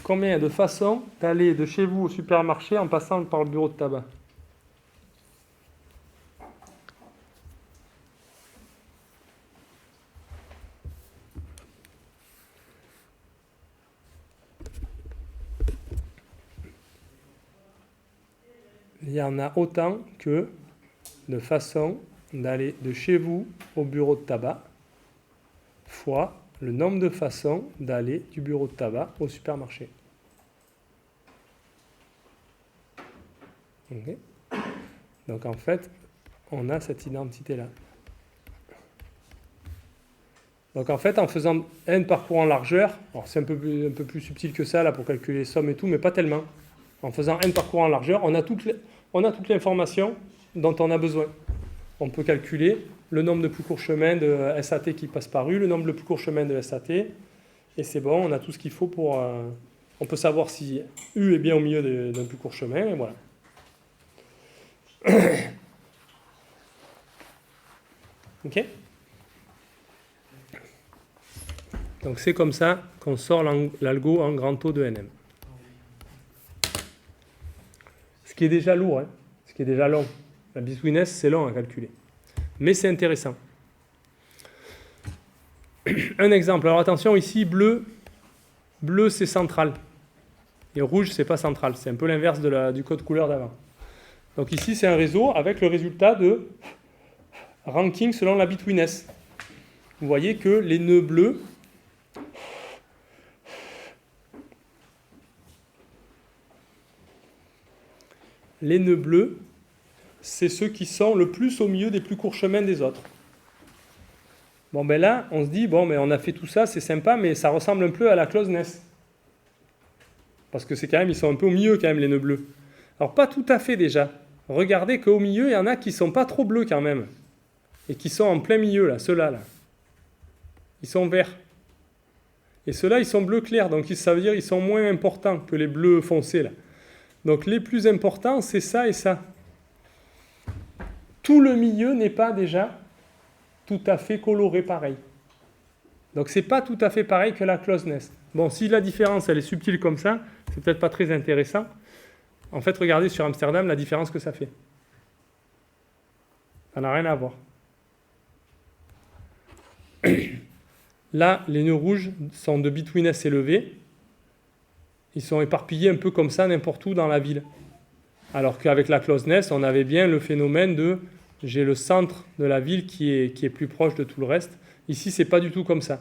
Combien de façons d'aller de chez vous au supermarché en passant par le bureau de tabac? il y en a autant que de façons d'aller de chez vous au bureau de tabac fois le nombre de façons d'aller du bureau de tabac au supermarché. Okay. Donc en fait, on a cette identité-là. Donc en fait, en faisant n parcours en largeur, alors c'est un peu plus subtil que ça là pour calculer les sommes et tout, mais pas tellement. En faisant n parcours en largeur, on a toute l'information dont on a besoin. On peut calculer le nombre de plus courts chemins de SAT qui passe par U, le nombre de plus courts chemins de SAT, et c'est bon, on a tout ce qu'il faut pour... on peut savoir si U est bien au milieu d'un plus court chemin, et voilà. Ok ? Donc c'est comme ça qu'on sort l'algo en grand O de NM. Ce qui est déjà lourd, hein, ce qui est déjà long. La bitwiness, c'est long à calculer. Mais c'est intéressant. Un exemple. Alors attention, ici, bleu c'est central. Et rouge, c'est pas central. C'est un peu l'inverse du code couleur d'avant. Donc ici, c'est un réseau avec le résultat de ranking selon la bitwiness. Vous voyez que les nœuds bleus c'est ceux qui sont le plus au milieu des plus courts chemins des autres. Bon, ben là, on se dit, bon, mais on a fait tout ça, c'est sympa, mais ça ressemble un peu à la closeness. Parce que c'est quand même, ils sont un peu au milieu quand même, les nœuds bleus. Alors, pas tout à fait déjà. Regardez qu'au milieu, il y en a qui sont pas trop bleus quand même. Et qui sont en plein milieu, là, ceux-là, là. Ils sont verts. Et ceux-là, ils sont bleu clair, donc ça veut dire qu'ils sont moins importants que les bleus foncés, là. Donc, les plus importants, c'est ça et ça. Tout le milieu n'est pas déjà tout à fait coloré pareil. Donc, c'est pas tout à fait pareil que la closeness. Bon, si la différence, elle est subtile comme ça, c'est peut-être pas très intéressant. En fait, regardez sur Amsterdam la différence que ça fait. Ça n'a rien à voir. Là, les nœuds rouges sont de bitwiness élevé. Ils sont éparpillés un peu comme ça n'importe où dans la ville. Alors qu'avec la closeness, on avait bien le phénomène de j'ai le centre de la ville qui est plus proche de tout le reste. Ici, c'est pas du tout comme ça.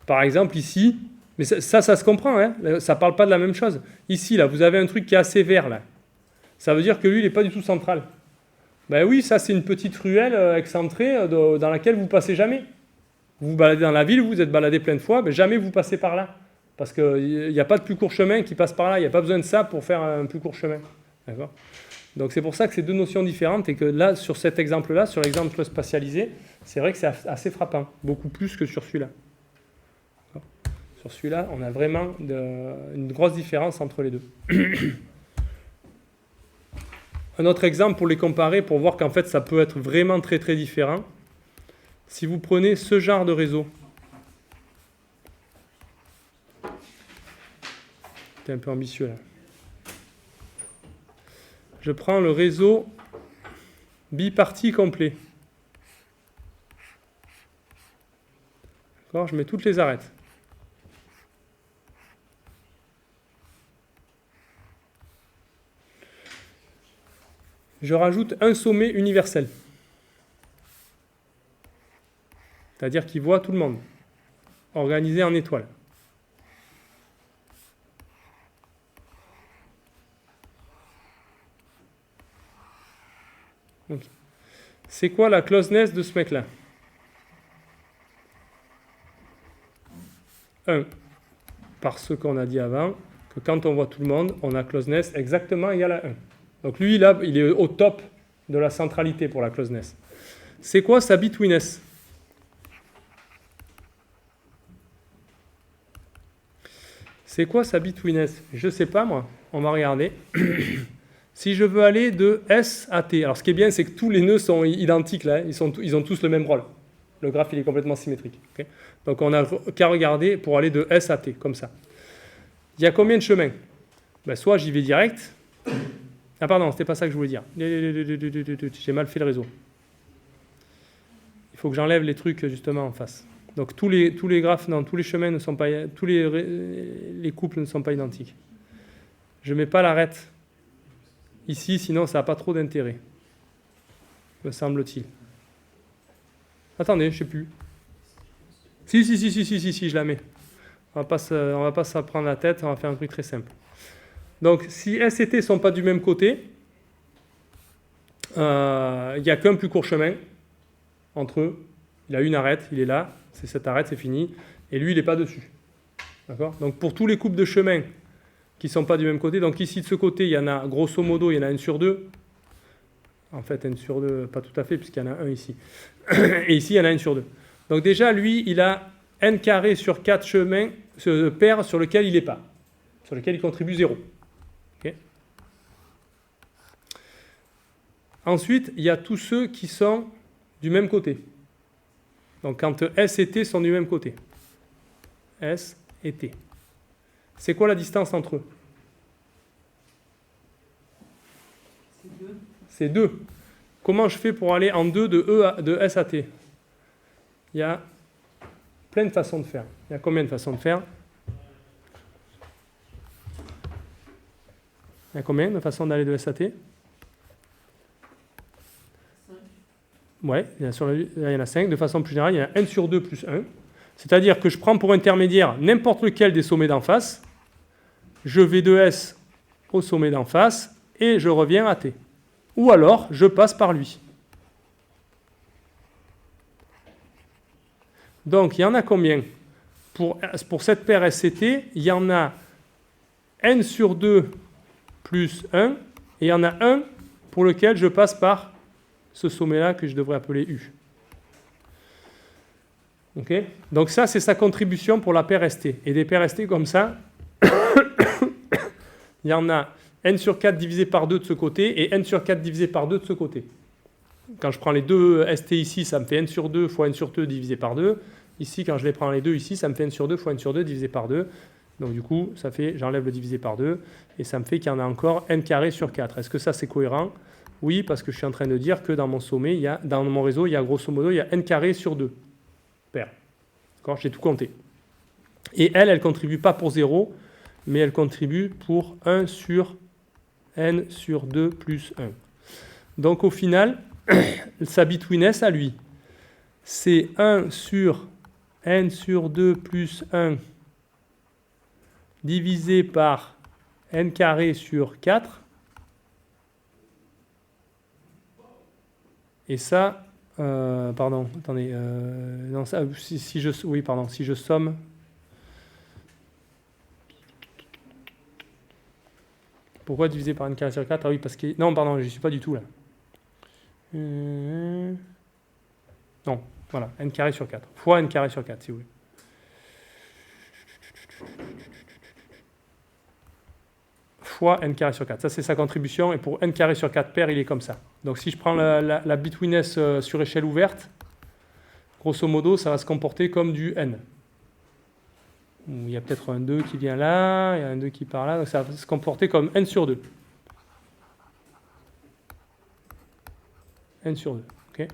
Par exemple, ici, mais ça se comprend, hein, ça parle pas de la même chose. Ici, là, vous avez un truc qui est assez vert, là. Ça veut dire que lui, il n'est pas du tout central. Ben oui, ça, c'est une petite ruelle excentrée dans laquelle vous passez jamais. Vous vous baladez dans la ville, vous êtes baladé plein de fois, mais jamais vous passez par là. Parce qu'il n'y a pas de plus court chemin qui passe par là. Il n'y a pas besoin de ça pour faire un plus court chemin. D'accord ? Donc c'est pour ça que c'est deux notions différentes et que là, sur cet exemple-là, sur l'exemple spatialisé, c'est vrai que c'est assez frappant. Beaucoup plus que sur celui-là. D'accord ? Sur celui-là, on a vraiment une grosse différence entre les deux. Un autre exemple pour les comparer, pour voir qu'en fait ça peut être vraiment très très différent. Si vous prenez ce genre de réseau, c'est un peu ambitieux là. Je prends le réseau biparti complet. D'accord, je mets toutes les arêtes. Je rajoute un sommet universel. C'est-à-dire qu'il voit tout le monde, organisé en étoiles. Okay. C'est quoi la closeness de ce mec-là ? 1. Parce qu'on a dit avant que quand on voit tout le monde, on a closeness exactement égale à 1. Donc lui, là, il est au top de la centralité pour la closeness. C'est quoi sa bitwiness ? C'est quoi sa bitwiness ? Je ne sais pas, moi. On va regarder. Si je veux aller de S à T, alors ce qui est bien, c'est que tous les nœuds sont identiques, là. Ils ont tous le même rôle. Le graphe, il est complètement symétrique. Okay ? Donc on n'a qu'à regarder pour aller de S à T, comme ça. Il y a combien de chemins ? Ben, soit j'y vais direct. Ah pardon, c'était pas ça que je voulais dire. J'ai mal fait le réseau. Il faut que j'enlève les trucs justement en face. Donc tous les graphes, non, tous les chemins ne sont pas, tous les couples ne sont pas identiques. Je mets pas l'arête ici, sinon ça n'a pas trop d'intérêt, me semble-t-il. Attendez, je ne sais plus. Si, je la mets. On va pas se prendre la tête, on va faire un truc très simple. Donc, si S et T ne sont pas du même côté, il n'y a qu'un plus court chemin entre eux. Il a une arête, il est là, c'est cette arête, c'est fini. Et lui, il n'est pas dessus. D'accord ? Donc, pour tous les couples de chemin qui ne sont pas du même côté, donc ici, de ce côté, il y en a, grosso modo, il y en a n sur 2. En fait, n sur 2, pas tout à fait, puisqu'il y en a un ici. Et ici, il y en a n sur 2. Donc déjà, lui, il a n carré sur 4 chemins, ce paire sur lequel il n'est pas, sur lequel il contribue 0. Okay. Ensuite, il y a tous ceux qui sont du même côté. Donc quand S et T sont du même côté. S et T. C'est quoi la distance entre eux? C'est 2. C'est 2. Comment je fais pour aller en 2 de S à T? Il y a plein de façons de faire. Il y a combien de façons de faire? Il y a combien de façons d'aller de S à T? 5. Ouais, il y en a 5. De façon plus générale, il y a n sur 2 plus 1. C'est-à-dire que je prends pour intermédiaire n'importe lequel des sommets d'en face, je vais de S au sommet d'en face, et je reviens à T. Ou alors, je passe par lui. Donc, il y en a combien? Pour cette paire S et T, il y en a n sur 2 plus 1, et il y en a un pour lequel je passe par ce sommet-là que je devrais appeler U. Okay. Donc ça, c'est sa contribution pour la paire ST. Et des paires ST comme ça, il y en a n sur 4 divisé par 2 de ce côté et n sur 4 divisé par 2 de ce côté. Quand je prends les deux ST ici, ça me fait n sur 2 fois n sur 2 divisé par 2. Ici, quand je les prends les deux ici, ça me fait n sur 2 fois n sur 2 divisé par 2. Donc du coup, ça fait, j'enlève le divisé par 2, et ça me fait qu'il y en a encore n carré sur 4. Est-ce que ça, c'est cohérent? Oui, parce que je suis en train de dire que dans mon sommet, dans mon réseau, il y a grosso modo, il y a n carré sur 2 paires. D'accord? J'ai tout compté. Et elle ne contribue pas pour 0, mais elle contribue pour 1 sur n sur 2 plus 1. Donc au final, sa betweenness à lui, c'est 1 sur n sur 2 plus 1 divisé par n carré sur 4. Et ça, pardon, attendez, non, ça, si je somme, pourquoi diviser par n carré sur 4? Ah oui, parce que, non, pardon, je n'y suis pas du tout là. Non, voilà, n carré sur 4, fois n carré sur 4, si vous voulez. Fois n carré sur 4. Ça, c'est sa contribution. Et pour n carré sur 4 paires, il est comme ça. Donc, si je prends la betweenness sur échelle ouverte, grosso modo, ça va se comporter comme du n. Il y a peut-être un 2 qui vient là, il y a un 2 qui part là. Donc, ça va se comporter comme n sur 2. N sur 2. OK.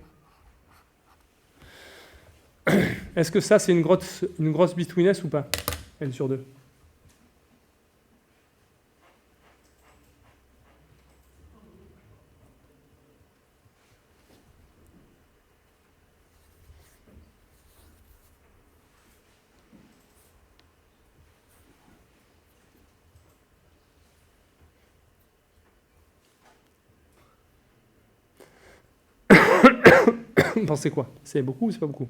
Est-ce que ça, c'est une grosse betweenness ou pas? N sur 2. Vous pensez quoi? C'est beaucoup ou c'est pas beaucoup?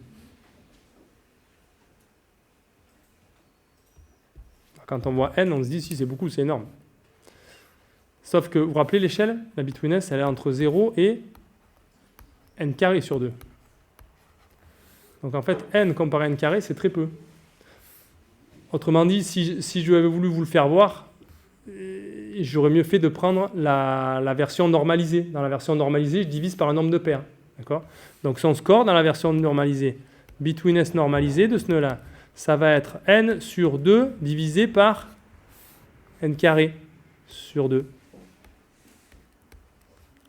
Quand on voit n, on se dit si c'est beaucoup, c'est énorme. Sauf que, vous vous rappelez l'échelle? La betweenness, elle est entre 0 et n carré sur 2. Donc en fait, n comparé à n carré, c'est très peu. Autrement dit, si je avais voulu vous le faire voir, j'aurais mieux fait de prendre la version normalisée. Dans la version normalisée, je divise par un nombre de paires. D'accord? Donc son score dans la version normalisée, betweenness normalisée de ce nœud-là, ça va être n sur 2 divisé par n carré sur 2.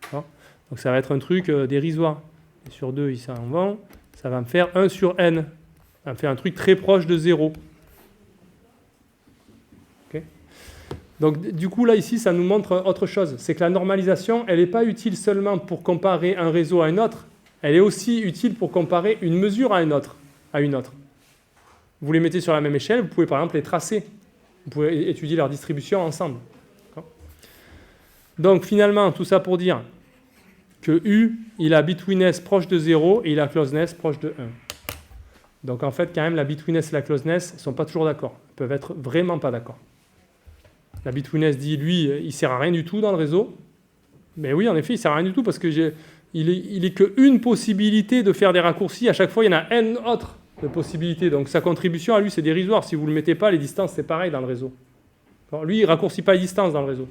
D'accord? Donc ça va être un truc dérisoire. Et sur 2, il s'en va. Ça va me faire 1 sur n. Ça va me faire un truc très proche de 0. Okay? Donc du coup, là, ici, ça nous montre autre chose. C'est que la normalisation, elle n'est pas utile seulement pour comparer un réseau à un autre, elle est aussi utile pour comparer une mesure à une autre. Vous les mettez sur la même échelle, vous pouvez par exemple les tracer. Vous pouvez étudier leur distribution ensemble. D'accord ? Donc finalement, tout ça pour dire que U, il a betweenness proche de 0 et il a closeness proche de 1. Donc en fait, quand même, la betweenness et la closeness ne sont pas toujours d'accord. Ils peuvent être vraiment pas d'accord. La betweenness dit, lui, il ne sert à rien du tout dans le réseau. Mais oui, en effet, il ne sert à rien du tout parce que il est qu'une possibilité de faire des raccourcis. À chaque fois, il y en a n autres de possibilités. Donc sa contribution à lui, c'est dérisoire. Si vous ne le mettez pas, les distances, c'est pareil dans le réseau. Alors, lui, il ne raccourcit pas les distances dans le réseau.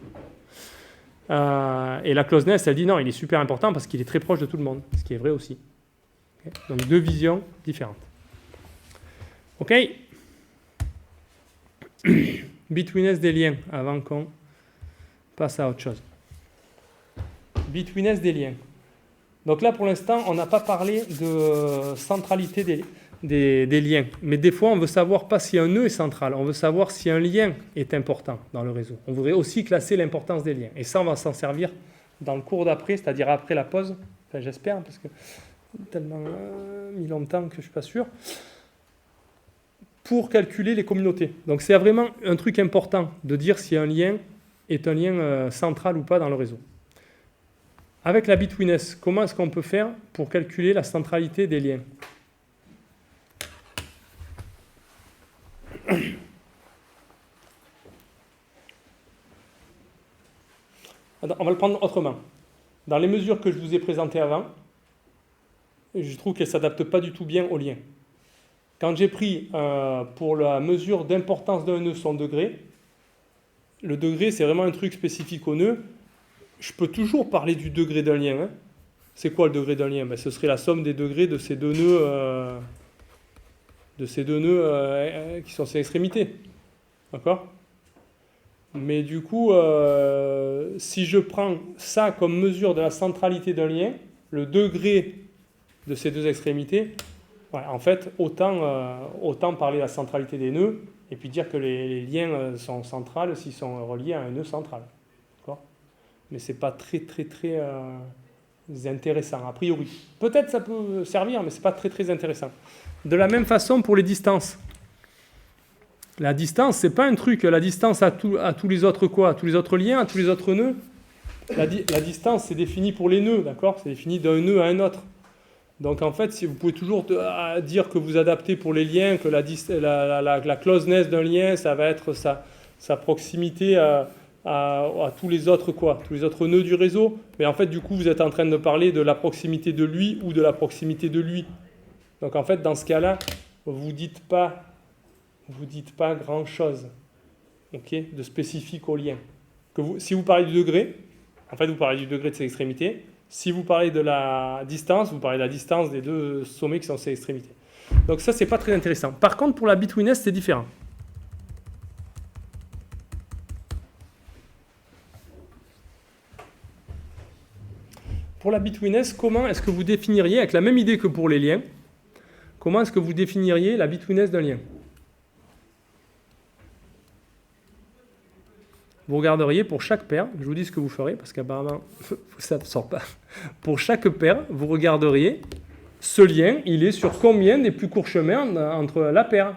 Et la closeness, elle dit non, il est super important parce qu'il est très proche de tout le monde. Ce qui est vrai aussi. Okay. Donc deux visions différentes. OK. Betweenness des liens, avant qu'on passe à autre chose. Betweenness des liens. Donc là, pour l'instant, on n'a pas parlé de centralité des liens. Mais des fois, on veut savoir pas si un nœud est central, on veut savoir si un lien est important dans le réseau. On voudrait aussi classer l'importance des liens. Et ça, on va s'en servir dans le cours d'après, c'est-à-dire après la pause. Enfin, j'espère, parce que tellement mis longtemps que je ne suis pas sûr. Pour calculer les communautés. Donc c'est vraiment un truc important de dire si un lien est un lien central ou pas dans le réseau. Avec la betweenness, comment est-ce qu'on peut faire pour calculer la centralité des liens ? On va le prendre autrement. Dans les mesures que je vous ai présentées avant, je trouve qu'elles ne s'adaptent pas du tout bien aux liens. Quand j'ai pris pour la mesure d'importance d'un nœud son degré, le degré c'est vraiment un truc spécifique au nœud. Je peux toujours parler du degré d'un lien. Hein. C'est quoi le degré d'un lien ? Ce serait la somme des degrés de ces deux nœuds, qui sont ces extrémités. D'accord ? Mais du coup, si je prends ça comme mesure de la centralité d'un lien, le degré de ces deux extrémités, ouais, en fait, autant parler de la centralité des nœuds et puis dire que les liens sont centrales s'ils sont reliés à un nœud central. D'accord ? Mais ce n'est pas très intéressant, a priori. Peut-être ça peut servir, mais ce n'est pas très intéressant. De la même façon pour les distances. La distance, ce n'est pas un truc. La distance à tous les autres quoi ? À tous les autres liens, à tous les autres nœuds. La distance, c'est défini pour les nœuds, d'accord ? C'est défini d'un nœud à un autre. Donc en fait, si vous pouvez toujours dire que vous adaptez pour les liens, que la closeness d'un lien, ça va être sa proximité à tous les autres quoi, tous les autres nœuds du réseau. Mais en fait, du coup, vous êtes en train de parler de la proximité de lui ou de la proximité de lui. Donc en fait, dans ce cas-là, vous dites pas grand-chose, okay, de spécifique au lien. Si vous parlez du degré, en fait, vous parlez du degré de ses extrémités. Si vous parlez de la distance, vous parlez de la distance des deux sommets qui sont ces extrémités. Donc ça, c'est pas très intéressant. Par contre, pour la betweenness, c'est différent. Pour la betweenness, comment est-ce que vous définiriez, avec la même idée que pour les liens, comment est-ce que vous définiriez la betweenness d'un lien ? Vous regarderiez pour chaque paire, je vous dis ce que vous ferez, parce qu'apparemment, ça ne sort pas. Pour chaque paire, vous regarderiez, ce lien, il est sur combien des plus courts chemins entre la paire.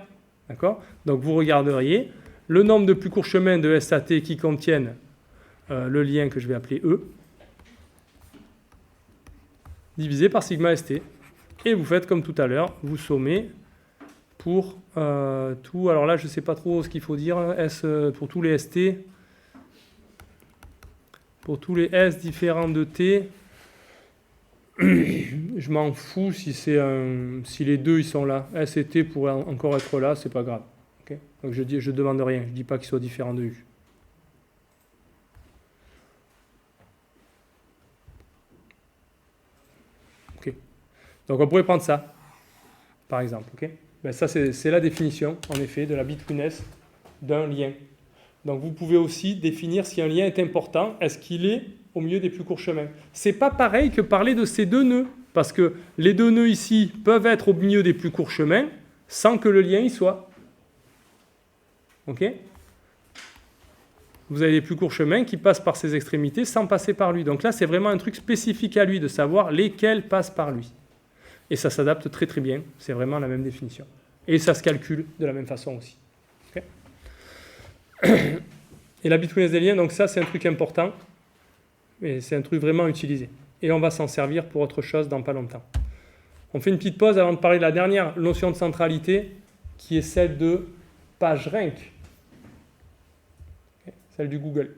D'accord ? Donc vous regarderiez le nombre de plus courts chemins de SAT qui contiennent le lien que je vais appeler E, divisé par sigma ST. Et vous faites comme tout à l'heure, vous sommez pour tout. Alors là, je ne sais pas trop ce qu'il faut dire, pour tous les ST. Pour tous les S différents de T, je m'en fous si les deux ils sont là. S et T pourraient encore être là, c'est pas grave. Okay, donc je demande rien, je dis pas qu'ils soient différents de U. Okay. Donc on pourrait prendre ça, par exemple. Okay, ben ça c'est la définition, en effet, de la betweenness d'un lien. Donc vous pouvez aussi définir si un lien est important, est-ce qu'il est au milieu des plus courts chemins. C'est pas pareil que parler de ces deux nœuds, parce que les deux nœuds ici peuvent être au milieu des plus courts chemins sans que le lien y soit. Ok ? vous avez des plus courts chemins qui passent par ses extrémités sans passer par lui. Donc là, c'est vraiment un truc spécifique à lui, de savoir lesquels passent par lui. Et ça s'adapte très très bien, c'est vraiment la même définition. Et ça se calcule de la même façon aussi. Okay. Et la bitcoinesse des liens, donc ça c'est un truc important, et c'est un truc vraiment utilisé. Et on va s'en servir pour autre chose dans pas longtemps. On fait une petite pause avant de parler de la dernière notion de centralité, qui est celle de PageRank. Okay. Celle du Google.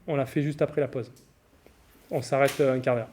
On l'a fait juste après la pause. On s'arrête un quart d'heure.